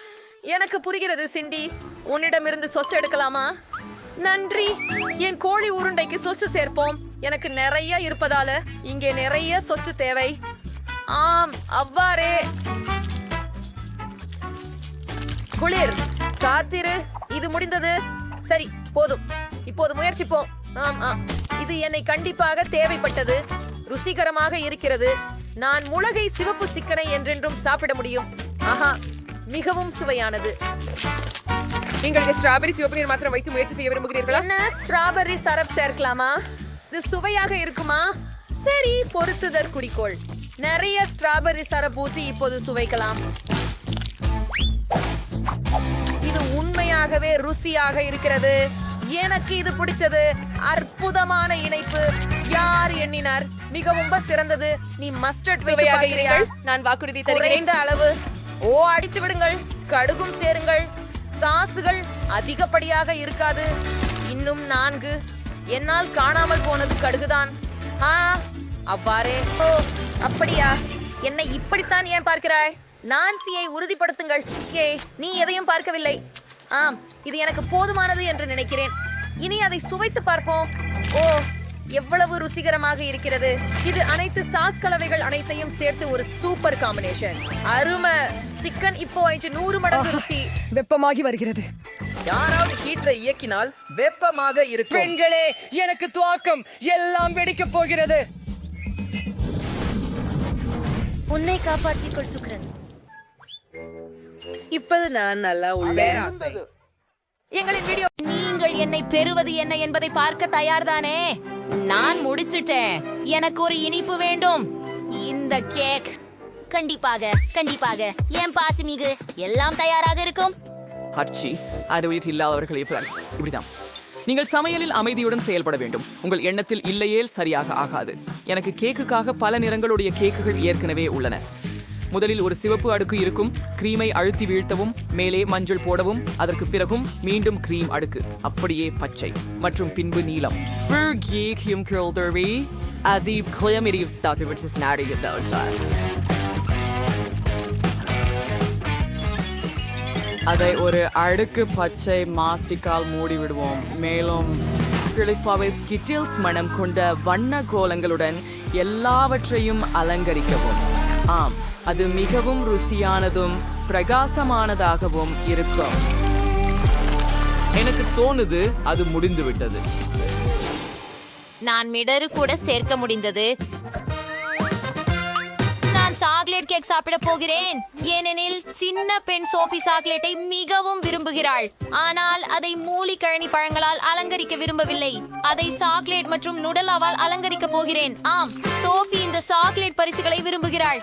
எனக்கு புரிகிறது சிண்டி. உன்னிடமிருந்து சொத்து எடுக்கலாமா? நன்றி. என் கோழி உருண்டைக்கு சொத்து சேர்ப்போம். எனக்கு நிறைய இருப்பதால இங்கே நிறைய சொத்து தேவை. ஆம், அவ்வாறே. குளிர், காத்திரு. இது முடிந்தது. சரி, போதும். இப்போது முயற்சிப்போம். இது என்னை கண்டிப்பாக தேவைப்பட்டது. ருசிகரமாக இருக்கிறது. நான் முளகை சிவப்பு சிக்கனை என்றென்றும் சாப்பிட முடியும். ஆஹா, மிகவும் சுவையானது. நீங்கள் ஸ்ட்ராபெரி சிவப்பு நீர் மாத்திரம் வைத்து முயற்சி செய்ய விரும்புகிறீர்களா? என்ன, ஸ்ட்ராபெர்ரி சரப் சேர்க்கலாமா? இது சுவையாக இருக்குமா? சரி, பொறுத்துதற் குறிக்கோள். நிறைய ஸ்ட்ராபெர்ரி சரப் ஊற்றி இப்போது சுவைக்கலாம். இது உண்மையாகவே ருசியாக இருக்கிறது. எனக்கு இது பிடிச்சது. அற்புதமான இணைப்பு. யார் எண்ணினார்? மிகவும் சிறந்தது. நீ மஸ்டர்ட் சுவையாக இருங்கள். நான் வாக்குறுதி தருகிறேன். குறைந்த அளவு. ஓ, அடித்து விடுங்கள். கடுகும் சேருங்கள். சாசுகள் அதிகப்படியாக இருக்காது. இன்னும் 4. என்னால் காணாமல் போனது கடுகுதான். அவ்வாறே. ஓ, அப்படியா? என்னை இப்படித்தான் ஏன் பார்க்கிறாய்? நான்சியை உறுதிப்படுத்துங்கள். நீ எதையும் பார்க்கவில்லை. ஆம், இது எனக்கு போதுமானது என்று நினைக்கிறேன். இனி அதை சுவைத்து பார்ப்போம். ஓ, எவ்வளவு ருசிகரமாக இருக்கிறது. இது அனைத்து சாஸ் கலவைகள் அனைத்தையும் சேர்த்து ஒரு சூப்பர் காம்பினேஷன். அருமை. சிக்கன் இப்போ 100 மடங்கு ருசி. வெப்பமாகி வருகிறது. யாராவது ஹீட்டரை இயக்கினால் வெப்பமாக இருக்கும். பெண்களே, எனக்கு துவாக்கம். எல்லாம் வெடிக்கப் போகிறது. உன்னை காப்பாற்றிக்கொள் சுக்ரன். இப்போது நான் நல்லா உள்ளேன். எங்களின் வீடியோ. நீங்கள் என்னை பெறுவது என்ன என்பதை பார்க்க தயார்தானே? நான் முடிச்சிட்டேன். எனக்கு ஒரு இனிப்பு வேண்டும். இந்த கேக். கண்டிப்பாக, கண்டிப்பாக. என் பாசிமிகு எல்லாம் தயாராக இருக்கும். அச்சி, அது இல்லாதவர்கள் இப்படிதான். நீங்கள் சமையலில் அமைதியுடன் செயல்பட வேண்டும். உங்கள் எண்ணத்தில் இல்லையேல் சரியாக ஆகாது. எனக்கு கேக்குக்காக பல நிறங்களுடைய கேக்குகள் ஏற்கனவே உள்ளன. முதலில் ஒரு சிவப்பு அடுக்கு இருக்கும். கிரீமை அழுத்தி வீழ்த்தவும், மேலே மஞ்சள் போடவும், அதற்கு பிறகும் மீண்டும் கிரீம் அடுக்கு, அப்படியே பச்சை மற்றும் பின்பு நீலம். அதை ஒரு அடுக்கு பச்சை மாஸ்டிக்கால் மூடி விடுவோம். மேலும் ஸ்கிட்டில்ஸ் மனம் கொண்ட வண்ண கோலங்களுடன் எல்லாவற்றையும் அலங்கரிக்கவும். ஆம், அது மிகவும் ருசியானதும் பிரகாசமானதாகவும் இருக்கும். எனக்கு தோணுது அது முடிந்து விட்டது. நான் மிடரு கூட சேர்க்க முடிந்தது. நான் சாக்லேட் கேக் சாப்பிட போகிறேன், ஏனெனில் சின்ன பெண் சோஃபி சாக்லேட்டை மிகவும் விரும்புகிறாள். ஆனால் அதை மூலிகழனி பழங்களால் அலங்கரிக்க விரும்பவில்லை. அதை சாக்லேட் மற்றும் நுடலாவால் அலங்கரிக்க போகிறேன். ஆம், சோஃபி இந்த சாக்லேட் பரிசுகளை விரும்புகிறாள்.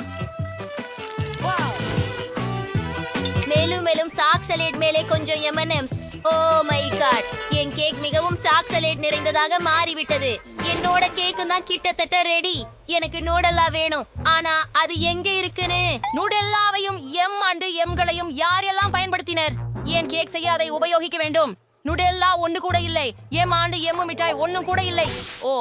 மேலும் சாக்லேட் மேலே கொஞ்சம் M&Ms. ஓ மை காட், என் கேக் மிகவும் சாக்லேட் நிறைந்ததாக மாறிவிட்டது. என்னோட கேக்கு தான் கிட்டத்தட்ட ரெடி. எனக்கு நூடல்லா வேணும், ஆனா அது எங்க இருக்குன்னு? நூடல்லாவையும் M&Mகளையும் யாரெல்லாம் பயன்படுத்தினர்? என் கேக் செய்ய அதை உபயோகிக்க வேண்டும். நூடல்லா ஒன்று கூட இல்லை, M&M மிட்டாய் ஒன்னும் கூட இல்லை. ஓ,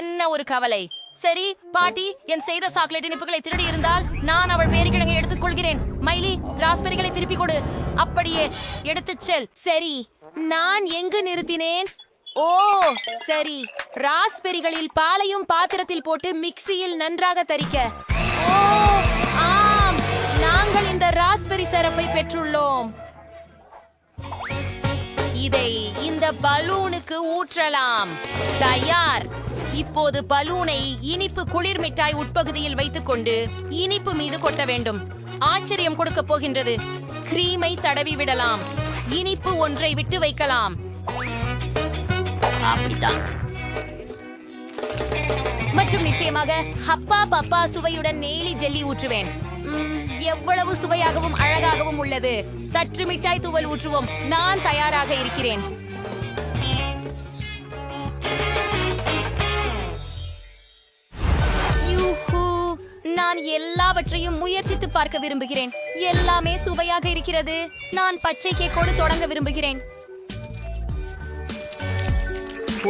என்ன ஒரு கவலை. சரி பாட்டி, என் செய்த சாக்லேட் இனிப்புகளை திருடி இருந்தால் நான் அவள் பேரிக்கிழங்கை எடுத்துக் கொள்கிறேன். மைலி, ராஸ்பெரிகளை திருப்பி கொடு. அப்படியே எடுத்துச் செல். சரி, நான் எங்கு நிறுத்தினேன்? ஓ சரி, ராஸ்பெரிகளில் பாலையும் பாத்திரத்தில் போட்டு மிக்சியில் நன்றாக தரிக்க. ஓ ஆம், நாங்கள் இந்த ராஸ்பெரி சிரப்பை பெற்றுள்ளோம். இதை இந்த பலூனுக்கு ஊற்றலாம். தயார். இப்போது பலூனை இனிப்பு குளிர் மிட்டாய் உட்பகுதியில் வைத்துக்கொண்டு இனிப்பு மீது கொட்ட வேண்டும். ஆச்சரியம் கொடுக்க போகின்றது. கிரீமை தடவி விடலாம். இனிப்பு ஒன்றை விட்டு வைக்கலாம். அப்படித்தான். மற்றும் நிச்சயமாக ஹப்பா பப்பா சுவையுடன் நெய்லி ஜெல்லி ஊற்றுவேன். எவ்வளவு சுவையாகவும் அழகாகவும் உள்ளது. சற்று மிட்டாய் தூவல் ஊற்றுவோம். நான் தயாராக இருக்கிறேன். நான் எல்லாவற்றையும் முயற்சித்து பார்க்க விரும்புகிறேன். எல்லாமே சுவையாக இருக்கிறது. நான் பச்சை கேக்கோடு தொடங்க விரும்புகிறேன்.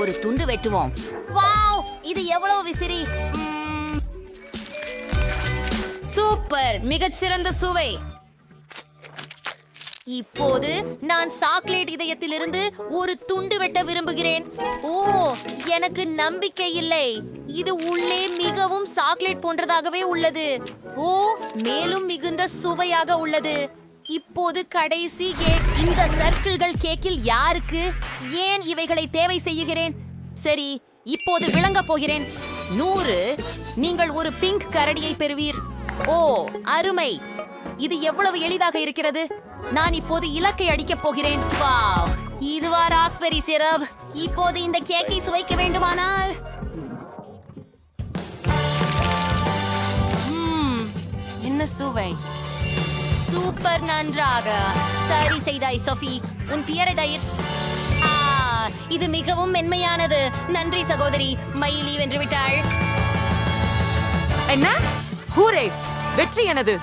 ஒரு துண்டு வெட்டுவோம். வாவ், இது எவ்வளவு விசிறி. சூப்பர், மிகச்சிறந்த சுவை. இப்போது நான் சாக்லேட் இதயத்திலிருந்து ஒரு துண்டு வெட்ட விரும்புகிறேன். ஓ, எனக்கு நம்பிக்கை இல்லை. இது உள்ளே மிகவும் சாக்லேட் போன்றதாகவே உள்ளது. ஓ, மேலும் மிகுந்த சுவையாக உள்ளது. இப்போது கடைசி கேக். இந்த சர்க்கிள்கள் கேக்கில் யாருக்கு? ஏன் இவைகளை தேவை செய்கிறேன்? சரி, இப்போது விளங்க போகிறேன். 100. நீங்கள் ஒரு பிங்க் கரடியை பெறுவீர். ஓ அருமை, இது எவ்வளவு எளிதாக இருக்கிறது. நான் இப்போது இலக்கை அடிக்கப் போகிறேன். வாவ், இதுவா ராஸ்பெரி சிரப்? இப்போது இந்த கேக்கை சுவைக்க வேண்டுமானால் என்ன சுவை. சூப்பர், நன்றாக சரி செய்தாய் சோஃபி. உன் பியரை தயிர். இது மிகவும் மென்மையானது. நன்றி சகோதரி. மைலி வென்று விட்டாள். என்ன? ஹூரே, வெற்றி எனது.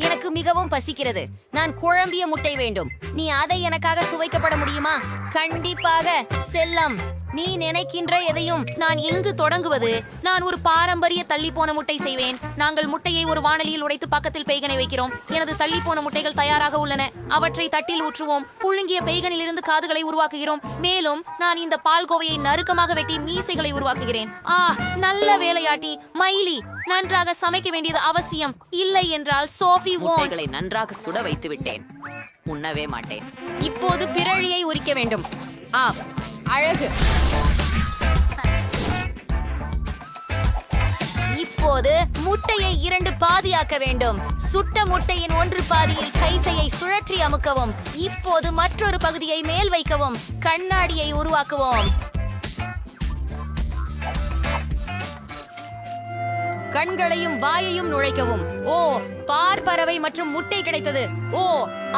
எனக்கு மிகவும் பசிக்கிறது. நான் குழம்பிய முட்டை வேண்டும். நீ அதை எனக்காக சுவைக்கப்பட முடியுமா? கண்டிப்பாக செல்லம். நீ நினைக்கின்ற எதையும். நான் எங்கு தொடங்குவது? நான் ஒரு பாரம்பரிய தள்ளி போன முட்டை செய்வேன். நாங்கள் முட்டையை ஒரு வாணலியில் உடைத்து பக்கத்தில் பெய்கனை வைக்கிறோம். எனது தள்ளி போன முட்டைகள் தயாராக உள்ளன. அவற்றை தட்டில் ஊற்றுவோம். புழுங்கிய பெய்கனில் இருந்து காதுகளை உருவாக்குகிறோம். மேலும் நான் இந்த பால்கோவையை நறுக்கமாக வெட்டி மீசைகளை உருவாக்குகிறேன். நல்ல வேலையாட்டி. மைலி, நன்றாக சமைக்க வேண்டியது அவசியம். இல்லை என்றால் சோஃபி முட்டைகளை நன்றாக சுட வைத்து விட்டேன். உண்ணவே மாட்டேன். இப்போது பிறழியை உரிக்க வேண்டும். அழகு. இப்போது முட்டையை 2 பாதியாக்க வேண்டும். சுட்ட முட்டையின் 1 பாதியில் கைசையை சுழற்றி அமுக்கவும். இப்போது மற்றொரு பகுதியை மேல் வைக்கவும். கண்ணாடியை உருவாக்குவோம். கண்களையும் வாயையும் நுழைக்கவும். ஓ, பார்ப்பறவை மற்றும் முட்டை கிடைத்தது. ஓ,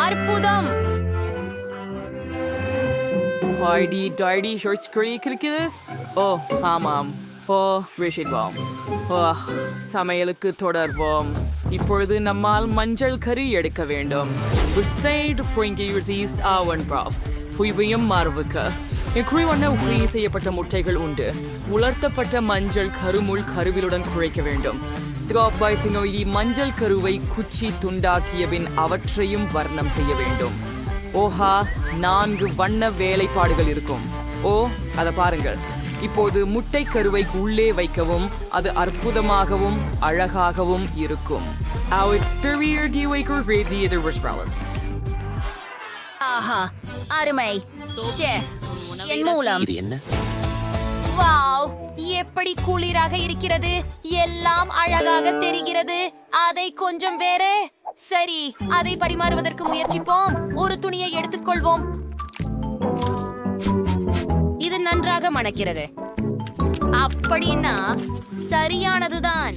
அற்புதம். ஓ ஆமாம். ஓ ரிஷிட்வாம். சமையலுக்கு தொடர்வோம். இப்பொழுது நம்மால் மஞ்சள் கறி எடுக்க வேண்டும். செய்யப்பட்ட முட்டைகள் உண்டு. உலர்த்தப்பட்ட மஞ்சள் கருமுள் கருவிலுடன் குழைக்க வேண்டும். மஞ்சள் கருவை குச்சி துண்டாக்கிய பின் அவற்றையும் வர்ணம் செய்ய வேண்டும். ஓஹா, 4 வண்ண வேலைப்பாடுகள் இருக்கும். ஓ, அதை பாருங்கள். இப்போது முட்டை கருவை உள்ளே வைக்கவும் அது அற்புதமாகவும் அழகாகவும் இருக்கும். ஆஹா அருமை ஷெஃப் என் மூலம் இது என்ன? வாவ் எப்படி குளிராக இருக்கிறது, எல்லாம் அழகாக தெரிகிறது. அதை கொஞ்சம் வேற சரி, அதை பரிமாறுவதற்கு முயற்சிப்போம். ஒரு துணியை எடுத்துக்கொள்வோம். இது நன்றாக மணக்கிறது. அப்படின்னா சரியானதுதான்.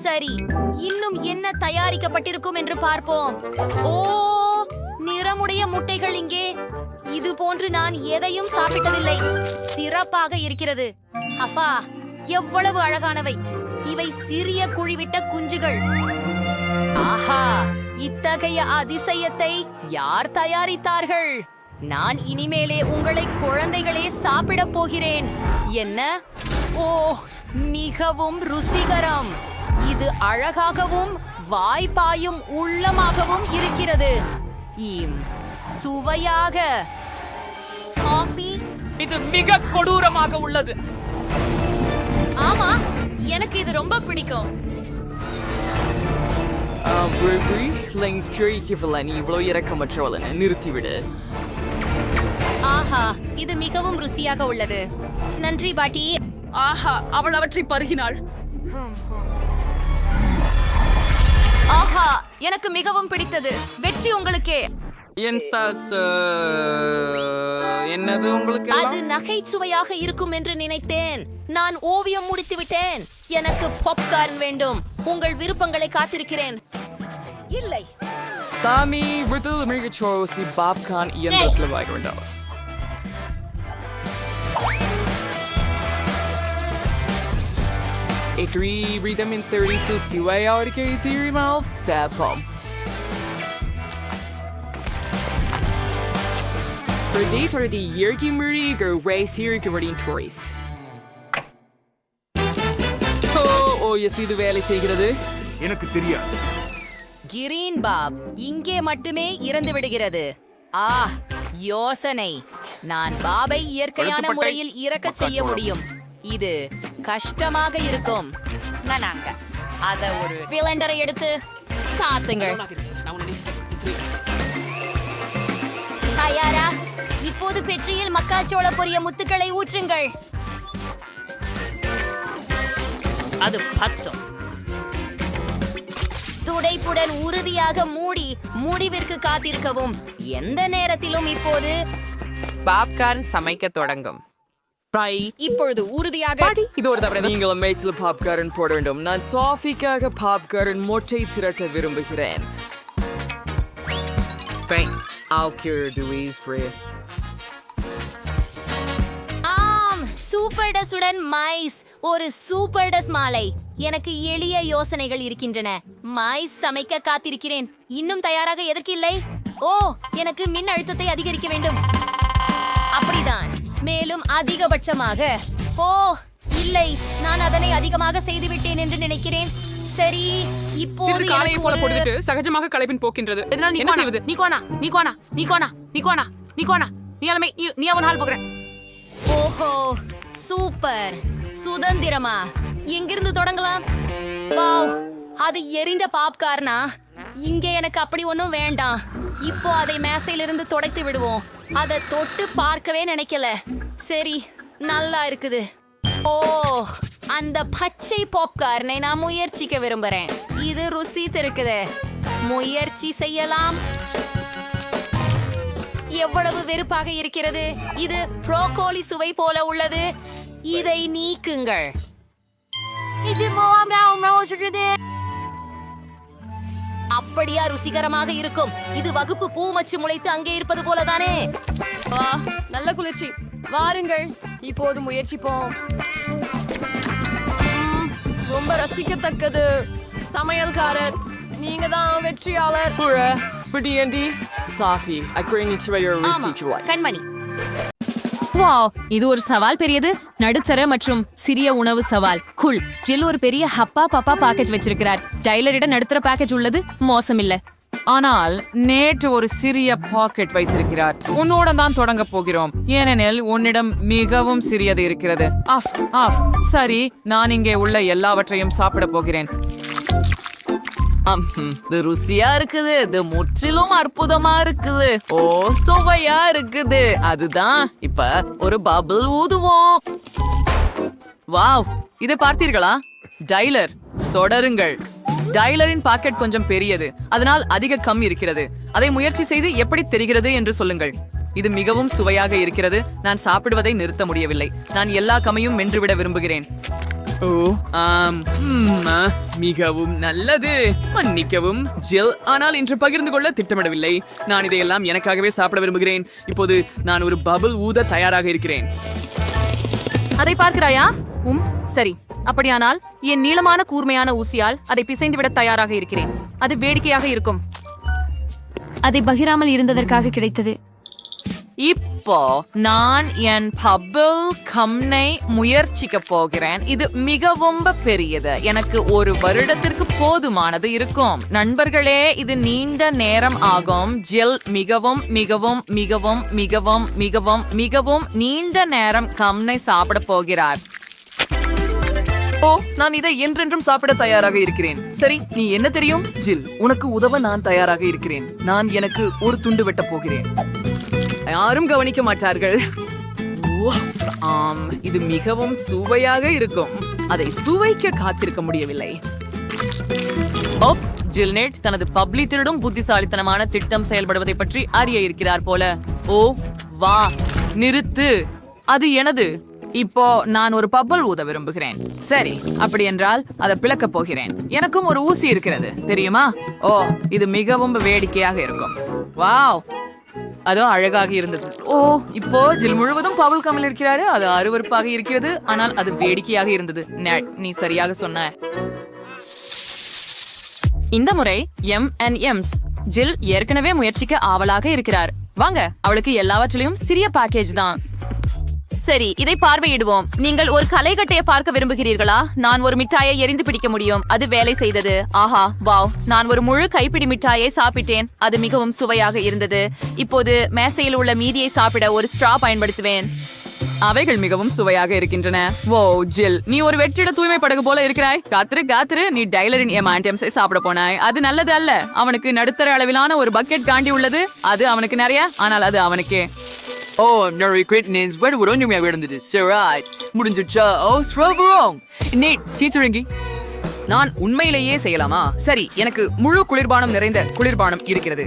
சரி, இன்னும் என்ன தயாரிக்கப்பட்டிருக்கும் என்று பார்ப்போம். ஓ, நிறமுடைய முட்டைகள் இங்கே. இது போன்று நான் எதையும் சாப்பிட்டதில்லை. சிறப்பாக இருக்கிறது. அப்பா, எவ்வளவு அழகானவை. இவை சிறிய குழிவிட்ட குஞ்சுகள். ஆஹா, இத்தகைய அதிசயத்தை யார் தயாரித்தார்கள்? நான் இனிமேலே உங்களை குழந்தைகளே சாப்பிடப் போகிறேன். என்ன? ஓ, மிகவும் ருசிகரம். இது அழகாகவும் வாய்ப்பாயும் உள்ளமாகவும் இருக்கிறது. சுவையாக. காஃபி இது மிக கொடூரமாக உள்ளது. ஆமா, எனக்கு இது ரொம்ப பிடிக்கும். இவ்வளோ இறக்கமற்றவள நிறுத்திவிடு. ஆஹா, இது மிகவும் ருசியாக உள்ளது. நன்றி பாட்டி. ஆஹா, அவள் அவற்றை பருகினாள். ஆஹா, எனக்கு மிகவும் பிடித்தது. வெற்றி உங்களுக்கே. என்னது உங்களுக்கு? அது நகைச்சுவையாக இருக்கும் என்று நினைத்தேன். நான் ஓவியம் முடித்து விட்டேன். எனக்கு பாப்கார்ன் வேண்டும். உங்கள் விருப்பங்களை காத்திருக்கிறேன். இல்லை, தாமி விருது மிகச்சோசி பாப்கார்ன் இயந்திரத்தில் வாங்க வேண்டாம். Rhythm instaurito suayar que tirmal sapom. Predator the Yerki Muriger race here converting tourists. Oh, yes, இது வேலை செய்கிறது. எனக்கு தெரியாது. கிரீன் பாப் இங்கே மட்டுமே இறந்து விடுகிறது. யோசனை. நான் பாபை இயற்கையான முறையில் இறக்கச் செய்ய முடியும். இது கஷ்டமாக இருக்கும். அத ஒரு பிளண்டரை எடுத்து சாத்துங்கள். தயாரா? இப்போது பெற்றியில் மக்காச்சோள பொரிய முத்துக்களை ஊற்றுங்கள். அது பத்தும். துடைப்புடன் உறுதியாக மூடி முடிவிற்கு காத்திருக்கவும். எந்த நேரத்திலும் இப்போது பாப்கார்ன் சமைக்க தொடங்கும். இப்பொழுது உறுதியாக இது ஒரு தவறு. நீங்கள் மேட்ச்ல பாப்கார்ன் போட வேண்டும். நான் சாஃபிக்காக பாப்கார்ன் மொட்டை திரட்ட விரும்புகிறேன். ஆம், சூப்பர் டஸுடன் மைஸ். ஒரு சூப்பர் டஸ் மாலை. எனக்கு எளிய யோசனைகள் இருக்கின்றன. மைஸ் சமைக்க காத்திருக்கிறேன். இன்னும் தயாராக எதற்கு இல்லை? ஓ, எனக்கு மின் அழுத்தத்தை அதிகரிக்க வேண்டும். அப்படிதான். மேலும் அதிகபட்சமாக. ஓ இல்லை, நான் அதனை அதிகமாக செய்துவிட்டேன் என்று நினைக்கிறேன். சரி, இப்போது எனக்கு ஒரு சகஜமாக களைப்பின் போக்கின்றது. என்ன செய்வது? நீ அவன் ஹால் போகிறேன். ஓஹோ, சூப்பர். சுதந்திரமா? எங்கிருந்து தொடங்கலாம்? வாவ், அது எரிஞ்ச பாப்கார்னா? இங்கே எனக்கு அப்படி ஒன்றும் வேண்டாம். இப்போ அதை மேசையிலிருந்து துடைத்து விடுவோம். அதை தொட்டு பார்க்கவே நினைக்கல. சரி, நல்லா இருக்குது. ஓ, அந்த பச்சை பாப்கார்னை நான் முயற்சிக்க விரும்புறேன். இது ருசி இருக்குது. முயற்சி செய்யலாம். எவ்வளவு வெறுப்பாக இருக்கிறது. இது ப்ரோக்கோலி சுவை போல உள்ளது. இதை நீக்குங்கள். இது அப்படியா ருசிகரமாக இருக்கும். இது வகுப்பு பூ மச்சு முளைத்து அங்கே இருப்பது போலதானே. நல்ல குளிர்ச்சி. வாருங்கள், இப்போது முயற்சிப்போம். ரொம்ப ரசிக்கத்தக்கது. சமையல்காரர், நீங்க தான் வெற்றியாளர். கண்மணி, வாவ், இது ஒரு சவால். பெரியது, நடுத்தர மற்றும் சிறிய உணவு சவால். குல் ஜில் ஒரு பெரிய ஹப்பா பப்பா பேக்கேஜ் வச்சிருக்கிறார். டைலரிடம் நடுத்தர பேக்கேஜ் உள்ளது. மோசம் இல்ல. ஆனால் நேற்று ஒரு சிறிய பாக்கெட் வைத்திருக்கிறார். உன்னோட தான் தொடங்க போகிறோம், ஏனெனில் உன்னிடம் மிகவும் சிறியது இருக்கிறது. Off off. சரி, நான் இங்கே உள்ள எல்லாவற்றையும் சாப்பிட போகிறேன். இது ருசியா இருக்குது. இது முற்றிலும் அற்புதமா இருக்குது. ஓ, சுவையா இருக்குது. அதுதான். இப்ப ஒரு பபிள் ஊதுவோம். வாவ், இதை பார்த்தீர்களா? டைலர், தொடருங்கள். டைலரின் பாக்கெட் கொஞ்சம் பெரியது, அதனால் அதிக கம் இருக்கிறது. அதை முயற்சி செய்து எப்படி தெரிகிறது என்று சொல்லுங்கள். இது மிகவும் சுவையாக இருக்கிறது. நான் சாப்பிடுவதை நிறுத்த முடியவில்லை. நான் எல்லா கமையும் மென்றுவிட விரும்புகிறேன். ஓ ஆம், மிகவும் நல்லது. மன்னிக்கவும் ஜில், ஆனால் இன்று பகிர்ந்து கொள்ள திட்டமிடவில்லை. நான் இதையெல்லாம் எனக்காகவே சாப்பிட விரும்புகிறேன். இப்போது நான் ஒரு பபிள் ஊத தயாராக இருக்கிறேன். அதை பார்க்கிறாயா? சரி. அப்படியானால் என் நீளமான கூர்மையான ஊசியால் அதை பிசைந்து விட தயாராக இருக்கிறேன். அது வேடிக்கையாக இருக்கும். அதை பகிராமல் இருந்ததற்காக கிடைத்தது. இப்போ நான் என் பபிள் கம்னை முயற்சிக்க போகிறேன். இது மிகவும் பெரியது. எனக்கு ஒரு வருடத்திற்கு போதுமானது இருக்கும். நண்பர்களே, இது நீண்ட நேரம் ஆகும். ஜில் மிகவும் மிகவும் மிகவும் மிகவும் மிகவும் மிகவும் நீண்ட நேரம் கம்னை சாப்பிட போகிறார். ஓ, நான் இதை என்றென்றும் சாப்பிட தயாராக இருக்கிறேன். சரி, நீ என்ன தெரியும்? ஜில், உனக்கு உதவ நான் தயாராக இருக்கிறேன். நான் எனக்கு ஒரு துண்டு வெட்ட போகிறேன். யாரும் கவனிக்க மாட்டார்கள். ஆம், இது மிகவும் சுவையாக இருக்கும். அதை சுவைக்க காத்திருக்க முடியவில்லை. ஓப்ஸ், ஜில்நெட் தனது பப்ளி திருடும் புத்திசாலித்தனமான திட்டம் செயல்படுவதை பற்றி அறிய இருக்கிறார் போல. ஓ வா, நிறுத்து. அது எனது. இப்போ நான் ஒரு பப்பல் ஊத விரும்புகிறேன். சரி, அப்படி என்றால் அதை பிளக்க போகிறேன். எனக்கும் ஒரு ஊசி இருக்கிறது, தெரியுமா? ஓ, இது மிகவும் வேடிக்கையாக இருக்கும். வாவ், அதுவும் அழகாக இருந்தது. ஓ, இப்போ ஜில் முழுவதும் பவுல் கமல் இருக்கிறாரு. அது அருவருப்பாக இருக்கிறது, ஆனால் அது வேடிக்கையாக இருந்தது. நீ சரியாக சொன்ன. இந்த முறை M&M's. ஜில் ஏற்கனவே முயற்சிக்க ஆவலாக இருக்கிறார். வாங்க, அவளுக்கு எல்லாவற்றிலும் சிறிய பேக்கேஜ் தான். சரி, இதை பார்வையிடுவோம். நீங்கள் ஒரு கலைக்கட்டையை பார்க்க விரும்புகிறீர்களா? நான் ஒரு மிட்டாயை எரிந்து பிடிக்க முடியும். அது வேலை செய்தது. ஆஹா, வாவ், நான் ஒரு முழு கைப்பிடி மிட்டாயை சாப்பிட்டேன். அது மிகவும் சுவையாக இருந்தது. இப்போது மேசையில் உள்ள மீதியை சாப்பிட ஒரு ஸ்ட்ரா பயன்படுத்துவேன். அவைகள் மிகவும் சுவையாக இருக்கின்றன. ஓ ஜில், நீ ஒரு வெற்றிட தூய்மை படகு போல இருக்கிறாய். காத்திரு, நீ டைலரின் M&M's சாப்பிட போனாய். அது நல்லது அல்ல. அவனுக்கு நடுத்தர அளவிலான ஒரு பக்கெட் காண்டி உள்ளது. அது அவனுக்கு நிறைய, ஆனால் அது அவனுக்கே. ஓ, நிறைய கிரேட்னஸ். வேறு ஒரு ஒன்றுமையாக இருந்தது. சரி, முடிஞ்சிடுச்சா? ஓ, ஸ்ட்ராபெரி. நேட், சீச்சரங்கி. நான் உண்மையிலேயே செய்யலாமா? சரி, எனக்கு முழு குளிர்பானம் நிறைந்த குளிர்பானம் இருக்கிறது.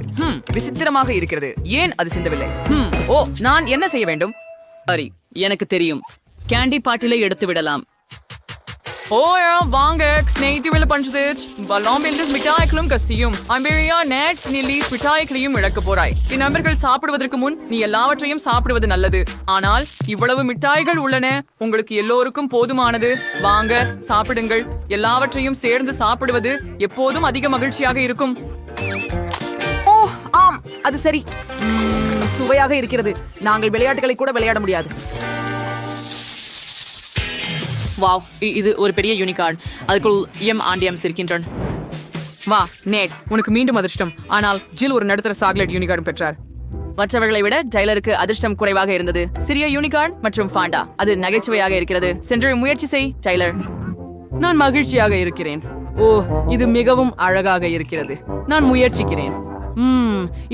விசித்திரமாக இருக்கிறது. ஏன் அது சிந்தவில்லை? ஓ, நான் என்ன செய்ய வேண்டும்? சரி, எனக்கு தெரியும். கேண்டி பாட்டிலை எடுத்து விடலாம். ஓ வாங்க, ஸ்நேகிதிவில் பஞ்சது பல்லாம்பில் மிட்டாய்களும் கசியும். அம்பேரியா நேட்ஸ் நில்லி மிட்டாய்களையும் இழக்க போறாய். என் நண்பர்கள் சாப்பிடுவதற்கு முன் நீ எல்லாவற்றையும் சாப்பிடுவது நல்லது. ஆனால் இவ்வளவு மிட்டாய்கள் உள்ளன. உங்களுக்கு எல்லோருக்கும் போதுமானது. வாங்க, சாப்பிடுங்கள். எல்லாவற்றையும் சேர்ந்து சாப்பிடுவது எப்போதும் அதிக மகிழ்ச்சியாக இருக்கும். ஓ ஆம், அது சரி. சுவையாக இருக்கிறது. நாங்கள் விளையாட்டுகளை கூட விளையாட முடியாது. வாவ், இது ஒரு பெரிய யூனிகார்ன். அதுக்குள் M&M's இருக்கின்றன. வா நேட், உனக்கு மீண்டும் அதிர்ஷ்டம். ஆனால் ஜில் ஒரு நடுத்தர சாக்லேட் யூனிகார்ன் பெற்றார். மற்றவர்களை விட டைலருக்கு அதிர்ஷ்டம் குறைவாக இருந்தது. சிறிய யூனிகார்ன் மற்றும் ஃபாண்டா. அது நகைச்சுவையாக இருக்கிறது. சென்று முயற்சி செய் டைலர். நான் மகிழ்ச்சியாக இருக்கிறேன். ஓ, இது மிகவும் அழகாக இருக்கிறது. நான் முயற்சிக்கிறேன்.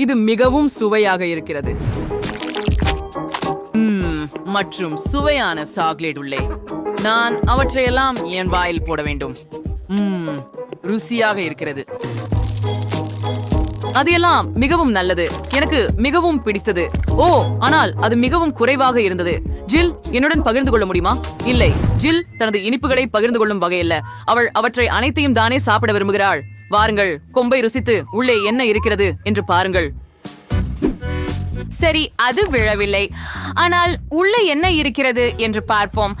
இது மிகவும் சுவையாக இருக்கிறது. மற்றும் சுவையான சாக்லேட் உள்ளே. நான் அவற்றையெல்லாம் என் வாயில் போட வேண்டும். ருசியாக இருக்கிறது. அது எல்லாம் மிகவும் நல்லது. எனக்கு மிகவும் பிடித்தது. ஓ, ஆனால் அது மிகவும் குறைவாக இருந்தது. ஜில் என்னுடன் பகிர்ந்து கொள்ள முடியுமா? இல்லை, ஜில் தனது இனிப்புகளை பகிர்ந்து கொள்ளும் வகையில்ல. அவள் அவற்றை அனைத்தையும் தானே சாப்பிட விரும்புகிறாள். வாருங்கள், கொம்பை ருசித்து உள்ளே என்ன இருக்கிறது என்று பாருங்கள். சரி, அது விழவில்லை. ஆனால் உள்ள என்ன இருக்கிறது என்று பார்ப்போம்.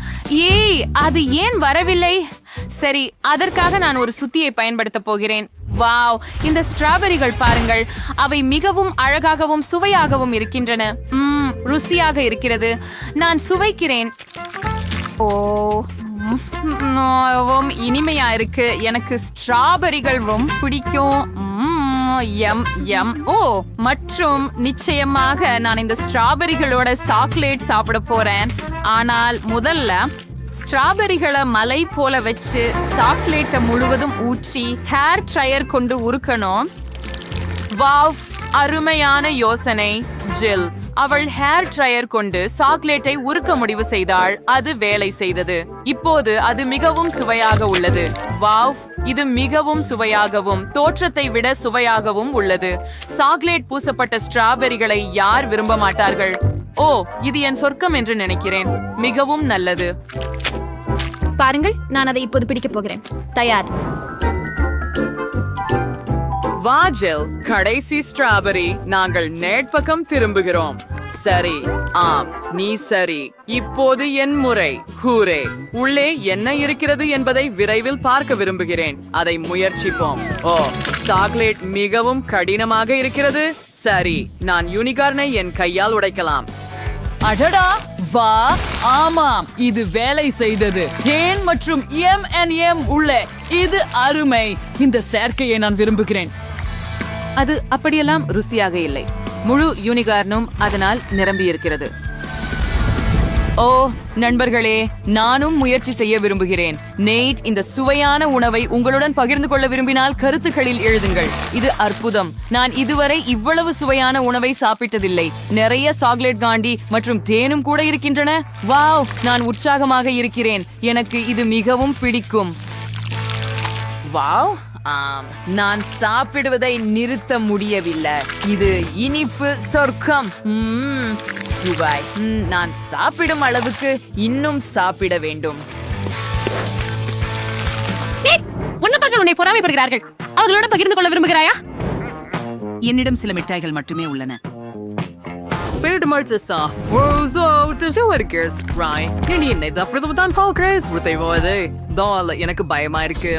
ஏய், அது ஏன் வரவில்லை? சரி, அதற்காக நான் ஒரு சுத்தியை பயன்படுத்த போகிறேன். வாவ், இந்த ஸ்ட்ராபெரிகள் பாருங்கள். அவை மிகவும் அழகாகவும் சுவையாகவும் இருக்கின்றன. ருசியாக இருக்கிறது. நான் சுவைக்கிறேன். ஓ, இனிமையா இருக்கு. எனக்கு ஸ்ட்ராபெரிகள் ரொம்ப பிடிக்கும். எம் எம் ஓ மற்றும் நிச்சயமாக நான் இந்த ஸ்ட்ராபெரிகளோட சாக்லேட் சாப்பிட போறேன். ஆனால் முதல்ல ஸ்ட்ராபெரிகளை மலை போல வச்சு சாக்லேட்டை முழுவதும் ஊற்றி ஹேர் ட்ரையர் கொண்டு உருக்கணும். வாவ், அருமையான யோசனை. ஜில் அவள் ஹேர் ட்ரையர் கொண்டு சாக்லேட்டை உருக்க முடிவு செய்தாள். அது வேலை செய்தது. இப்போது அது மிகவும் சுவையாக உள்ளது. வாவ், இது மிகவும் சுவையாகவும் தோற்றத்தை விட சுவையாகவும் உள்ளது. சாக்லேட் பூசப்பட்ட ஸ்ட்ராபெரிகளை யார் விரும்ப மாட்டார்கள்? ஓ, இது என் சொர்க்கம் என்று நினைக்கிறேன். மிகவும் நல்லது. பாருங்கள், நான் அதை இப்போது பிடிக்கப் போகிறேன். தயார். வாஜில், கடைசி ஸ்ட்ராபெரி. நாங்கள் நேர்பக்கம் திரும்புகிறோம். சரி, ஆம், நீ சரி. இப்போது என் முறை. ஹூரே! உள்ளே என்ன இருக்கிறது என்பதை விரைவில் பார்க்க விரும்புகிறேன். அதை முயற்சிப்போம். ஓ, சாக்லேட் மிகவும் கடினமாக இருக்கிறது. சரி, நான் யூனிகார்னை என் கையால் உடைக்கலாம். அடடா, வா, ஆமாம், இது வேலை செய்தது. தேன் மற்றும் M&M உள்ளே. இது அருமை. இந்த சேர்க்கையை நான் விரும்புகிறேன். அது அப்படியெல்லாம் ருசியாக இல்லை. முழு யூனிகார்னும் அதனால் நிரம்பி இருக்கிறது. ஓ நண்பர்களே, நானும் முயற்சி செய்ய விரும்புகிறேன். நெய்ட் இந்த சுவையான உணவை உங்களுடன் பகிர்ந்து கொள்ள விரும்பினால் கருத்துக்களில் எழுதுங்கள். இது அற்புதம். நான் இதுவரை இவ்வளவு சுவையான உணவை சாப்பிட்டதில்லை. நிறைய சாக்லேட் காண்டி மற்றும் தேனும் கூட இருக்கின்றன. வாவ், நான் உற்சாகமாக இருக்கிறேன். எனக்கு இது மிகவும் பிடிக்கும். வாவ், ஆம், நான் சாப்பிடுவதை நிறுத்த முடியவில்லை. இது இனிப்பு சொர்க்கம். சுவை. நான் சாப்பிடும் அளவுக்கு இன்னும் சாப்பிட வேண்டும். உன்னவர்கள் உன்னை பொறாமைப்படுகிறார்கள். அவர்களோட பகிர்ந்து கொள்ள விரும்புகிறாயா? என்னிடம் சில மிட்டாய்கள் மட்டுமே உள்ளன. எனக்கு பயமா இருக்கு.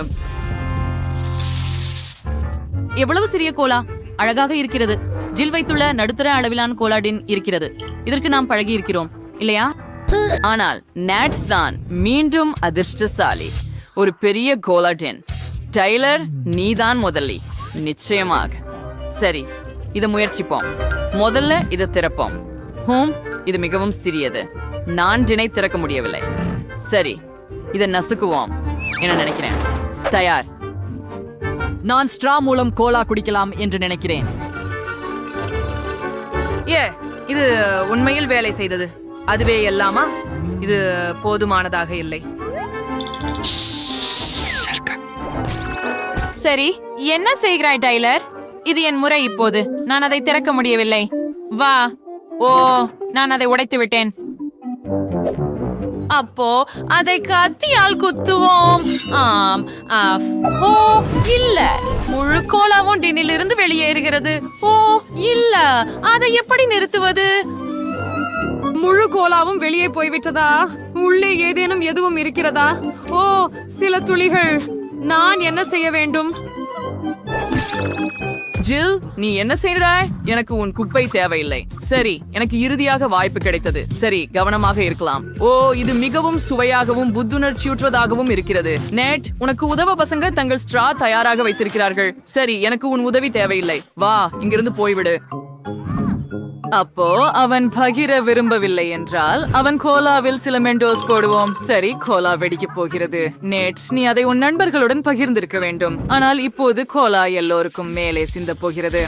எவ்வளவு சிறிய கோலா! அழகாக இருக்கிறது. ஜில் வைத்துள்ள நடுத்தர அளவிலான கோலாடின் இருக்கிறது. இதற்கு நாம் பழகி இருக்கிறோம் இல்லையா? ஆனால் நேட் தான் மீண்டும் அதிர்ஷ்டசாலி. ஒரு பெரிய கோலாடின். டைலர், நீதான் முதலி. நிச்சயமாக. சரி, இதை முயற்சிப்போம். முதல்ல இதை திறப்போம். இது மிகவும் சிறியது. நான் டினை திறக்க முடியவில்லை. சரி, இதை நசுக்குவோம் என நினைக்கிறேன். தயார். நான் ஸ்ட்ரா மூலம் கோலா குடிக்கலாம் என்று நினைக்கிறேன். இது உண்மையில் வேலை செய்தது. அதுவே எல்லாமா? இது போதுமானதாக இல்லை. சரி, என்ன செய்கிறாய் டைலர்? இது என் முறை இப்போது. நான் அதை திறக்க முடியவில்லை. வா. ஓ, நான் அதை உடைத்து விட்டேன். அப்போ அதை கத்தியால் குத்துவோம். ஆம். ஓ இல்ல, முழு கோலாவும் டின்னில் இருந்து வெளியேறுகிறது. ஓ இல்ல, அதை எப்படி நிறுத்துவது? முழு கோலாவும் வெளியே போய்விட்டதா? உள்ளே ஏதேனும் எதுவும் இருக்கிறதா? ஓ, சில துளிகள். நான் என்ன செய்ய வேண்டும்? ஜில், நீ என்ன செய்கிறாய்? எனக்கு உன் குப்பை தேவையில்லை. சரி, எனக்கு இறுதியாக வாய்ப்பு கிடைத்தது. சரி, கவனமாக இருக்கலாம். ஓ, இது மிகவும் சுவையாகவும் புத்துணர்ச்சியூற்றுவதாகவும் இருக்கிறது. நேட், உனக்கு உதவ பசங்க தங்கள் ஸ்ட்ரா தயாராக வைத்திருக்கிறார்கள். சரி, எனக்கு உன் உதவி தேவையில்லை. வா, இங்கிருந்து போய்விடு. அப்போ அவன் பகிர விரும்பவில்லை என்றால் அவன் கோலாவில் சில மெண்டோஸ் போடுவோம். சரி, கோலா வெடிக்க போகிறது. நேட், நீ அதை உன் நண்பர்களுடன் பகிர்ந்திருக்க வேண்டும். ஆனால் இப்போது கோலா எல்லோருக்கும் மேலே சிந்த போகிறது.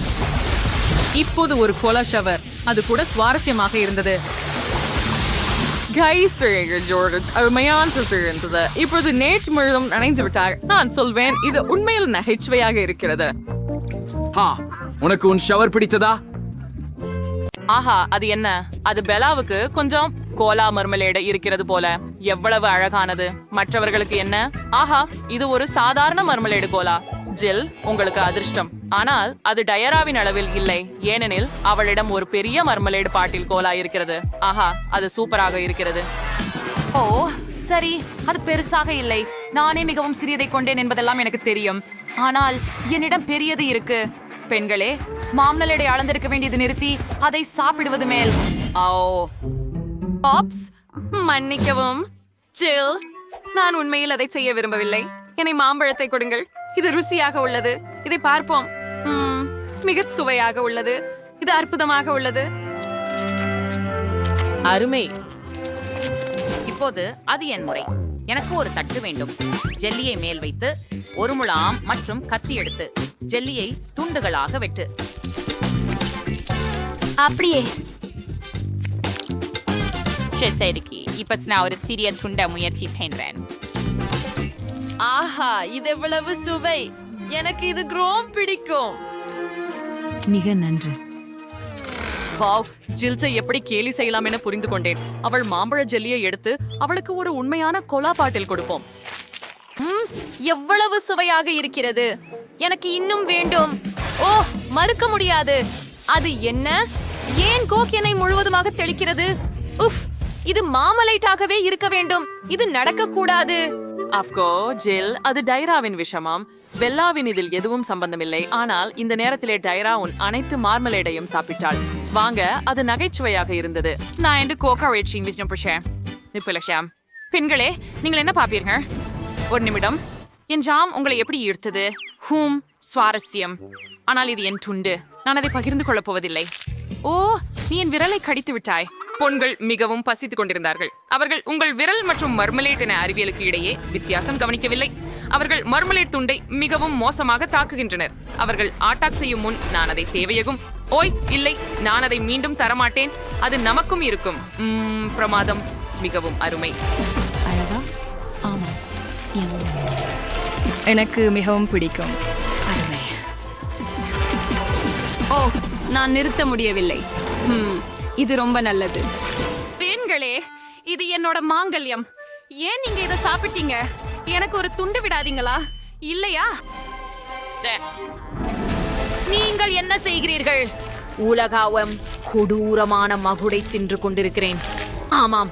இப்போது ஒரு கோலா ஷவர். அது கூட சுவாரஸ்யமாக இருந்தது. இப்போது நேட் முழுவதும் நனைந்து விட்டார். நான் சொல்வேன், இது உண்மையில் நகைச்சுவையாக இருக்கிறது. உனக்கு உன் ஷவர் பிடித்ததா? ஆஹா, அது என்ன? அது பெலாவுக்கு கொஞ்சம் கோலா மர்மலேடு இருக்கிறது போல. எவ்வளவு அழகானது. மற்றவர்களுக்கு என்ன? ஆஹா, இது ஒரு சாதாரண மர்மலேடு கோலா. ஜில், உங்களுக்கு அதிர்ஷ்டம். ஆனால் அது டயராவின் அளவில் இல்லை, ஏனெனில் அவளிடம் ஒரு பெரிய மர்மலேடு பாட்டில் கோலா இருக்கிறது. ஆஹா, அது சூப்பராக இருக்கிறது. ஓ சரி, அது பெருசாக இல்லை. நானே மிகவும் சிறியதை கொண்டேன் என்பதெல்லாம் எனக்கு தெரியும். ஆனால் என்னிடம் பெரியது இருக்கு. பெண்களே, மாம்னலேடை அளந்திருக்க வேண்டியது நிறுத்தி அதை சாப்பிடுவது மேல். மன்னிக்கவும் ஜில், நான் உண்மையில் அதை செய்ய விரும்பவில்லை. என்னை மாம்பழத்தை கொடுங்கள். இது ருசியாக உள்ளது. இதை பார்ப்போம். மிக சுவையாக உள்ளது. இது அற்புதமாக உள்ளது. அருமை. இப்போது அது என் முறை. எனக்கு ஒரு தட்டு வேண்டும். ஜெல்லியை மேல் வைத்து ஒரு முழாம் மற்றும் கத்தி எடுத்து ஜெல்லியை துண்டுகளாக வெட்டு. அப்படியே சரிக்கு இப்ப நான் ஒரு சிறிய துண்ட முயற்சி பண்றேன். ஆஹா, இது எவ்வளவு சுவை! எனக்கு இது ரொம்ப பிடிக்கும். மிக நன்று. வாவ், ஜில்ஸை எப்படி கேலி செய்யலாம் என புரிந்து கொண்டேன். அவள் மாம்பழ ஜெல்லியை எடுத்து அவளுக்கு ஒரு உண்மையான கொலா பாட்டில் கொடுப்போம். எவ்வளவு சுவையாக இருக்கிறது! எனக்கு இன்னும் வேண்டும். ஓ, மறுக்க முடியாது. அது என்ன? ஏன் கோக் என்னை முழுவதுமாக தெளிக்கிறது? உஃப், இது மாமலைட்டாகவே இருக்க வேண்டும். இது நடக்கக்கூடாது. அப்கோ ஜில், அது டைராவின் விஷமாம். பெல்லாவின் இதில் எதுவும் சம்பந்தமில்லை. ஆனால் இந்த நேரத்திலே டைரா உன் அனைத்து மார்மலேடையும் சாப்பிட்டாள். வாங்க, அது நகைச்சுவையாக இருந்தது. நான் என்று கோகா ரேச்சிங் விஜயம் பிடிச்சேன். நிப்பிலக்ஷாம், பெண்களே, நீங்கள் என்ன பாப்பீர்கள்? ஒரு நிமிடம். என் ஜாம் உங்களை எப்படி ஈர்த்தது? சுவாரஸ்யம். ஆனால் இது என் துண்டு. நான் அதை பகிர்ந்து கொள்ளப் போவதில்லை. ஓ, நீ என் விரலை கடித்து விட்டாய். பொண்கள் மிகவும் பசித்துக் கொண்டிருந்தார்கள். அவர்கள் உங்கள் விரல் மற்றும் மர்மலேட் என அறிவியலுக்கு இடையே வித்தியாசம் கவனிக்கவில்லை. அவர்கள் மர்மலேட் துண்டை மிகவும் மோசமாக தாக்குகின்றனர். அவர்கள் ஆட்டாக் செய்யும் முன் நான் அதை தேவையகும். ஓய் இல்லை, நான் அதை மீண்டும் தரமாட்டேன். அது நமக்கும் இருக்கும். பிரமாதம். மிகவும் அருமை. அழகா? ஆமாம், எனக்கு மிகவும் பிடிக்கும். அருமை. ஓ, நான் நிறுத்த முடியவில்லை. இது ரொம்ப நல்லது. பெண்களே, இது என்னோட மாங்கல்யம். ஏன் நீங்க இதை சாப்பிட்டீங்க? எனக்கு ஒரு துண்டு விடாதீங்களா? இல்லையா? நீங்கள் என்ன செய்கிறீர்கள்? உலகாவம் கொடூரமான மகுடை தின்று கொண்டிருக்கிறேன். ஆமாம்,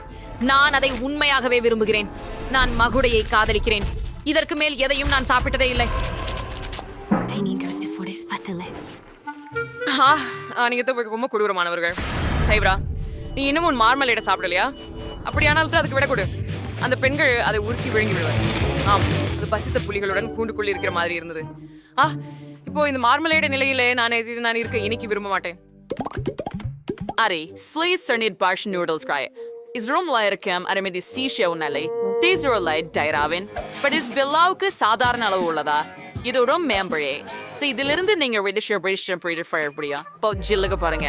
நான் அதை உண்மையாகவே விரும்புகிறேன். நான் மகுடையை காதலிக்கிறேன். இதற்கு மேல் எதையும் நான் சாப்பிட்டதே இல்லை. நீங்க ரொம்ப கொடூரமானவர்கள். டைவரா, நீ இன்னும் உன் மார்மலேட சாப்பிடலையா? அப்படியானால் அதுக்கு விட கொடு. அந்த பெண்கள் அதை உருக்கி விழுங்கி விடுவார். ஆம், அது பசித்த புலிகளுடன் கூண்டுக்குள் இருக்கிற மாதிரி இருந்தது. இப்போ இந்த மார்மலேட நிலையிலே நான் இருக்க இன்னைக்கு விரும்ப மாட்டேன். அரே, ஸ்லீஸ் சர்னிட் பாஷ் நூடுல்ஸ் காய். இஸ் ரூம்ல இருக்கும் அரமெதி சீஷேவ் நிலை. தீசுரலை டைராவின். பட் இஸ் பெல்லாவுக்கு சாதாரண அளவு உள்ளதா? இது ஒரு மேம்பழே. இதிலிருந்து நீங்க இப்போ ஜில்லுக்கு பாருங்க.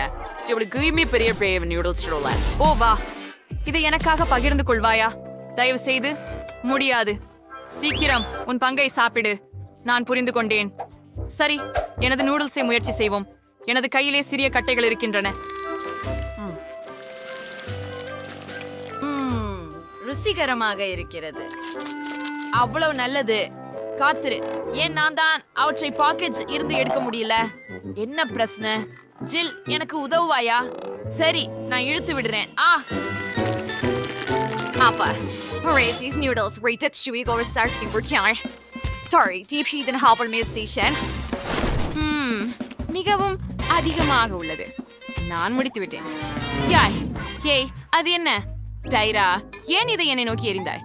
இப்படி கிரீமி பெரிய நூடுல்ஸ். ஓ வா, இதை எனக்காக பகிர்ந்து கொள்வாயா? தயவு செய்து. முடியாது. சீக்கிரம் உன் பங்கை சாப்பிடு. நான் புரிந்து கொண்டேன். சரி, எனது நூடுல்ஸை முயற்சி செய்வோம். எனது கையிலே சிறிய கட்டைகள் இருக்கின்றன. ருசிகரமாக இருக்கிறது. அவ்வளவு நல்லது. காத்திரு. ஏன் நான் தான் அவற்றை பாக்கெட் இருந்து எடுக்க முடியல? என்ன பிரச்சனை? ஜில், எனக்கு உதவுவாயா? சரி, நான் இழுத்து விடுறேன். Papa, Horace's noodles rated chewy go research super killer. Sorry, deep heat and half meal station. மிகவும் அதிகமாக உள்ளது. நான் முடித்து விட்டேன். யாய், ஏய், அது என்ன? டைரா, ஏன் இதை என்னை நோக்கி எறிந்தாய்?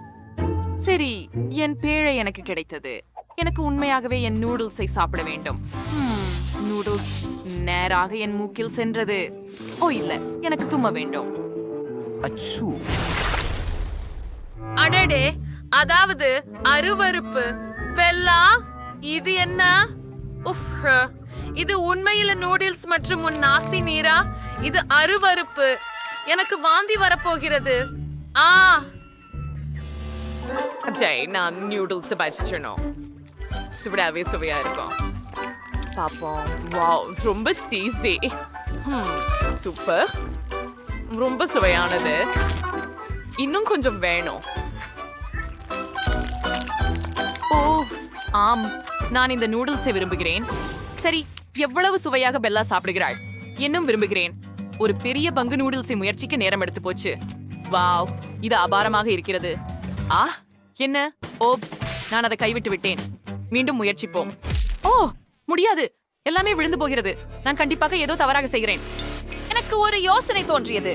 சரி, என் பேழை எனக்கு கிடைத்தது. எனக்கு உண்மையாகவே என் நூடுல்ஸை சாப்பிட வேண்டும். நூடுல்ஸ் நேராக என் மூக்கில் சென்றது. ஓ இல்ல, எனக்கு தும்ம வேண்டும். அடடே, அதாவது அருவருப்பு. பெல்லா, இது என்ன? உஃப், இது உண்மையில நூடுல்ஸ் மற்றும் உன் நாசி நீரா? இது அருவருப்பு. எனக்கு வாந்தி வரப்போகிறது. நான் நூடுல்ஸ் பச்சிடணும். விடாவே சுவையா இருக்கும். பாப்போம். வாவ், ரொம்ப சீசி. சூப்பர். ரொம்ப சுவையானது. இன்னும் கொஞ்சம் வேணும். ஓ ஆம், நான் இந்த நூடுல்ஸை விரும்புகிறேன். சரி, எவ்வளவு சுவையாக பெல்லா சாப்பிடுகிறாள். இன்னும் விரும்புகிறேன். ஒரு பெரிய பங்கு நூடுல்ஸை முயற்சிக்க நேரம் எடுத்து போச்சு. வாவ், இது அபாரமாக இருக்கிறது. என்ன? ஓப்ஸ், நான் அதை கைவிட்டு விட்டேன். மீண்டும் முயற்சிப்போம். ஓ முடியாது, எல்லாமே விழுந்து போகிறது. நான் கண்டிப்பாக ஏதோ தவறாக செய்கிறேன். எனக்கு ஒரு யோசனை தோன்றியது.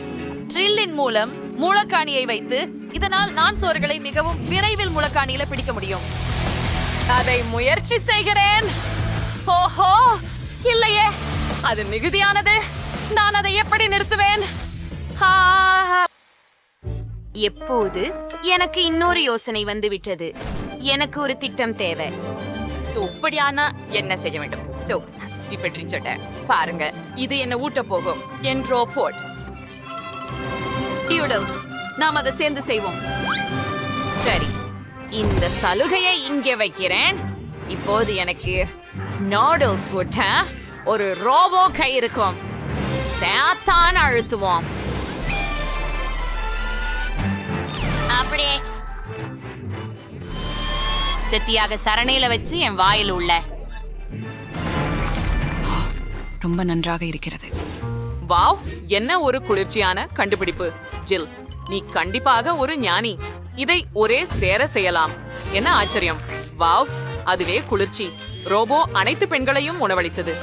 ட்ரில்லின் மூலம் முளக்காணியை வைத்து இதனால் நான் சோறுகளை மிகவும் விரைவில் முளக்காணியில பிடிக்க முடியும். அதை முயற்சி செய்கிறேன். ஓஹோ, இல்லையே, அது மிகுதியானது. நான் அதை எப்படி நிறுத்துவேன்? எப்போது எனக்கு இன்னொரு யோசனை வந்து விட்டது. எனக்கு ஒரு திட்டம் தேவை. சோ இப்படியானா என்ன செய்ய வேண்டும்? சோ சொல்லிட்டேன் பாருங்க, இது என்ன ஊட்ட போகும் என் ரோபோட் டியூடல்ஸ். நாம் அதை சேர்ந்து செய்வோம். சரி, இந்த சலுகையை இங்கே வைக்கிறேன். இப்போது எனக்கு நூடுல்ஸ் ஊட்ட ஒரு ரோபோ கை இருக்கும். சேத்தான் அழுத்துவோம். அப்படியே செட்டியாக சரணையில வச்சு என் வாயில் உள்ள. ரொம்ப நன்றாக இருக்கிறது. வாவ், என்ன ஒரு குளிர்ச்சியான கண்டுபிடிப்பு. ஜில், நீ கண்டிப்பாக ஒரு ஞானி. இதை ஒரே சேர செய்யலாம். என்ன ஆச்சரியம். வாவ், அதுவே குளிர்ச்சி. ரோபோ அனைத்து பெண்களையும் உணவளித்தது.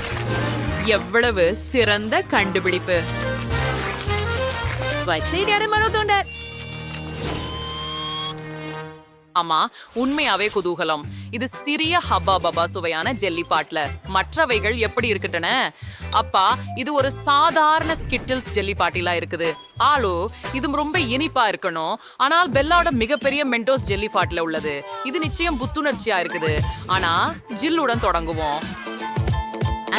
எவ்வளவு சிறந்த கண்டுபிடிப்பு. ஆமா, உண்மையாவே குதூகலம். இது சிறிய ஹப்பா பபா சுவையான ஜெல்லி பாட்ல. மற்றவைகள் எப்படி இருக்கட்டன? அப்பா, இது ஒரு சாதாரண ஸ்கிட்டில்ஸ் ஜெல்லி பாட்டிலா இருக்குது. ஆளு, இது ரொம்ப இனிப்பா இருக்கணும். ஆனால் பெல்லாவோட மிகப்பெரிய மென்டோஸ் ஜெல்லி பாட்டில உள்ளது. இது நிச்சயம் புத்துணர்ச்சியா இருக்குது. ஆனா ஜில்லுடன் தொடங்குவோம்.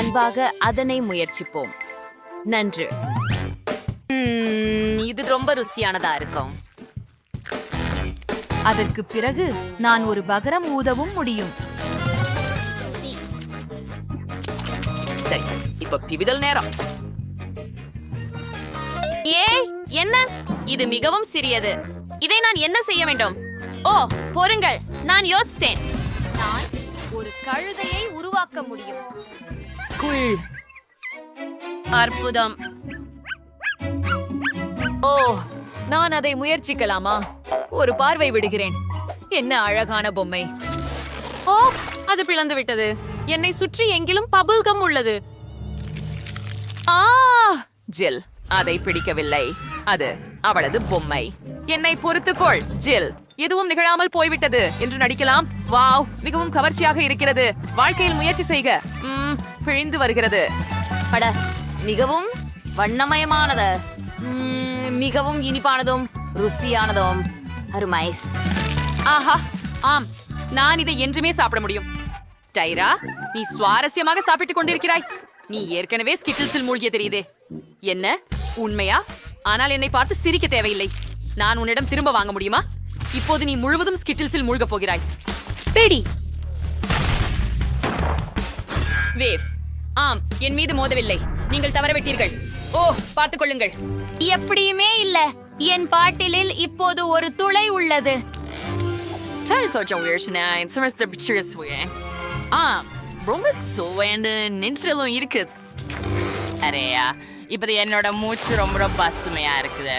அன்பாக அதனை முயற்சிப்போம். நன்று. இது ரொம்ப ருசியானதா இருக்கும். அதற்கு பிறகு நான் ஒரு பகரம் ஊதவும் முடியும். சரி, இப்ப பிவிதல் நேரம். ஏய், என்ன? இது மிகவும் சிறியது. இதை நான் என்ன செய்ய வேண்டும்? ஓ, பொறுங்கள், நான் யோசித்தேன். நான் ஒரு கழுதையை உருவாக்க முடியும். அற்புதம். ஓ, நான் அதை முயற்சிக்கலாமா? ஒரு பார்வை விடுகிறேன். என்ன அழகான பொம்மை. ஓ, அது பிளந்து விட்டது. என்னை சுற்றி எங்கிலும் பபிள் கம் உள்ளது. ஜில், அதை பிடிக்கவில்லை. அது அவளது பொம்மை. என்னை பொறுத்துக்கொள் ஜில். எதுவும் நிகழாமல் போய்விட்டது என்று நடிக்கலாம். வாவ், மிகவும் கவர்ச்சியாக இருக்கிறது. வாழ்க்கையில் முயற்சி செய்க. பிழிந்து வருகிறது. பட மிகவும் வண்ணமயமானது. மிகவும் இனிப்பானதும் ருசியானதும். அருமைஸ். ஆஹா, ஆம், நான் இதை என்றுமே சாப்பிட முடியும். டைரா, நீ சுவாரஸ்யமாக சாப்பிட்டுக் கொண்டிருக்கிறாய். நீ ஏற்கனவே ஸ்கிட்டில்ஸில் மூழ்கிய தெரியுதே. என்ன, உண்மையா? ஆனால் என்னை பார்த்து சிரிக்க தேவையில்லை. நான் உன்னிடம் திரும்ப வாங்க முடியுமா? இப்போது நீ முழுவதும் ஸ்கிட்டில்ஸில் மூழ்கப் போகிறாய். பிடி. வேவ், ஆம், என் மீது மோதவில்லை. நீங்கள் தவறவிட்டீர்கள். ஓ, பார்த்துக் கொள்ளுங்கள். எப்படியுமே இல்ல. என் பாட்டிலில் இப்போது ஒரு துளை உள்ளது. ரொம்ப சுவைண்டு நின்றும் இருக்கு. அரேயா, இப்ப என்னோட மூச்சு ரொம்ப பசுமையா இருக்குது.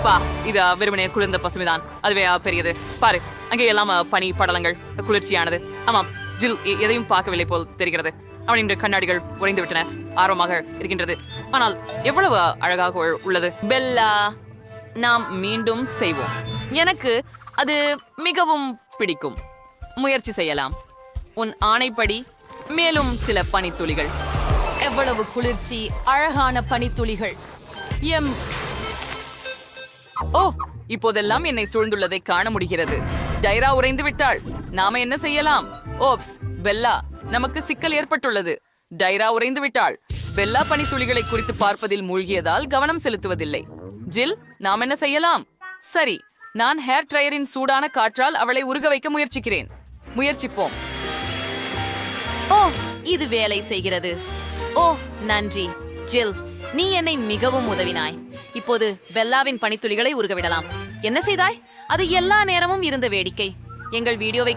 பா, இது வெறுமனே குளிர்ந்த பசுமைதான். அதுவே பெரியது. பாரு, அங்கே எல்லாம் பனி படலங்கள். குளிர்ச்சியானது. ஆமாம், ஜில் எதையும் பார்க்கவில்லை போல் தெரிகிறது. அவனின் கண்ணாடிகள் உறைந்து விட்டன. ஆர்வமாக இருக்கின்றது. ஆனால் எவ்வளவு அழகாக உள்ளது. பெல்லா, நாம் மீண்டும் செய்வோம். எனக்கு அது மிகவும் பிடிக்கும். முயற்சி செய்யலாம். உன் ஆணைப்படி மேலும் சில பனித்துளிகள். எவ்வளவு குளிர்ச்சி. அழகான பனித்துளிகள். ஓ, இப்போதெல்லாம் என்னை சூழ்ந்துள்ளதை காண முடிகிறது. டைரா உறைந்து விட்டாள். நாம என்ன செய்யலாம்? ஓப்ஸ், பெல்லா, நமக்கு சிக்கல் ஏற்பட்டுள்ளது. டைரா உறைந்து விட்டாள். பெல்லா பனித்துளிகளை குறித்து பார்ப்பதில் மூழ்கியதால் கவனம் செலுத்துவதில்லை. ஜில், நாம் என்ன செய்யலாம்? சரி, நான் ஹேர் ட்ரையரின் சூடான காற்றால் அவளை உருக வைக்க முயற்சிக்கிறேன். முயற்சிப்போம். ஓ, இது வேலை செய்கிறது. ஓ, நன்றி ஜில், நீ என்னை மிகவும் உதவினாய். இப்போது பெல்லாவின் பனித்துளிகளை உருக விடலாம். என்ன செய்தாய்? அது எல்லா நேரமும் இருந்த வேடிக்கை. எங்கள் வீடியோவை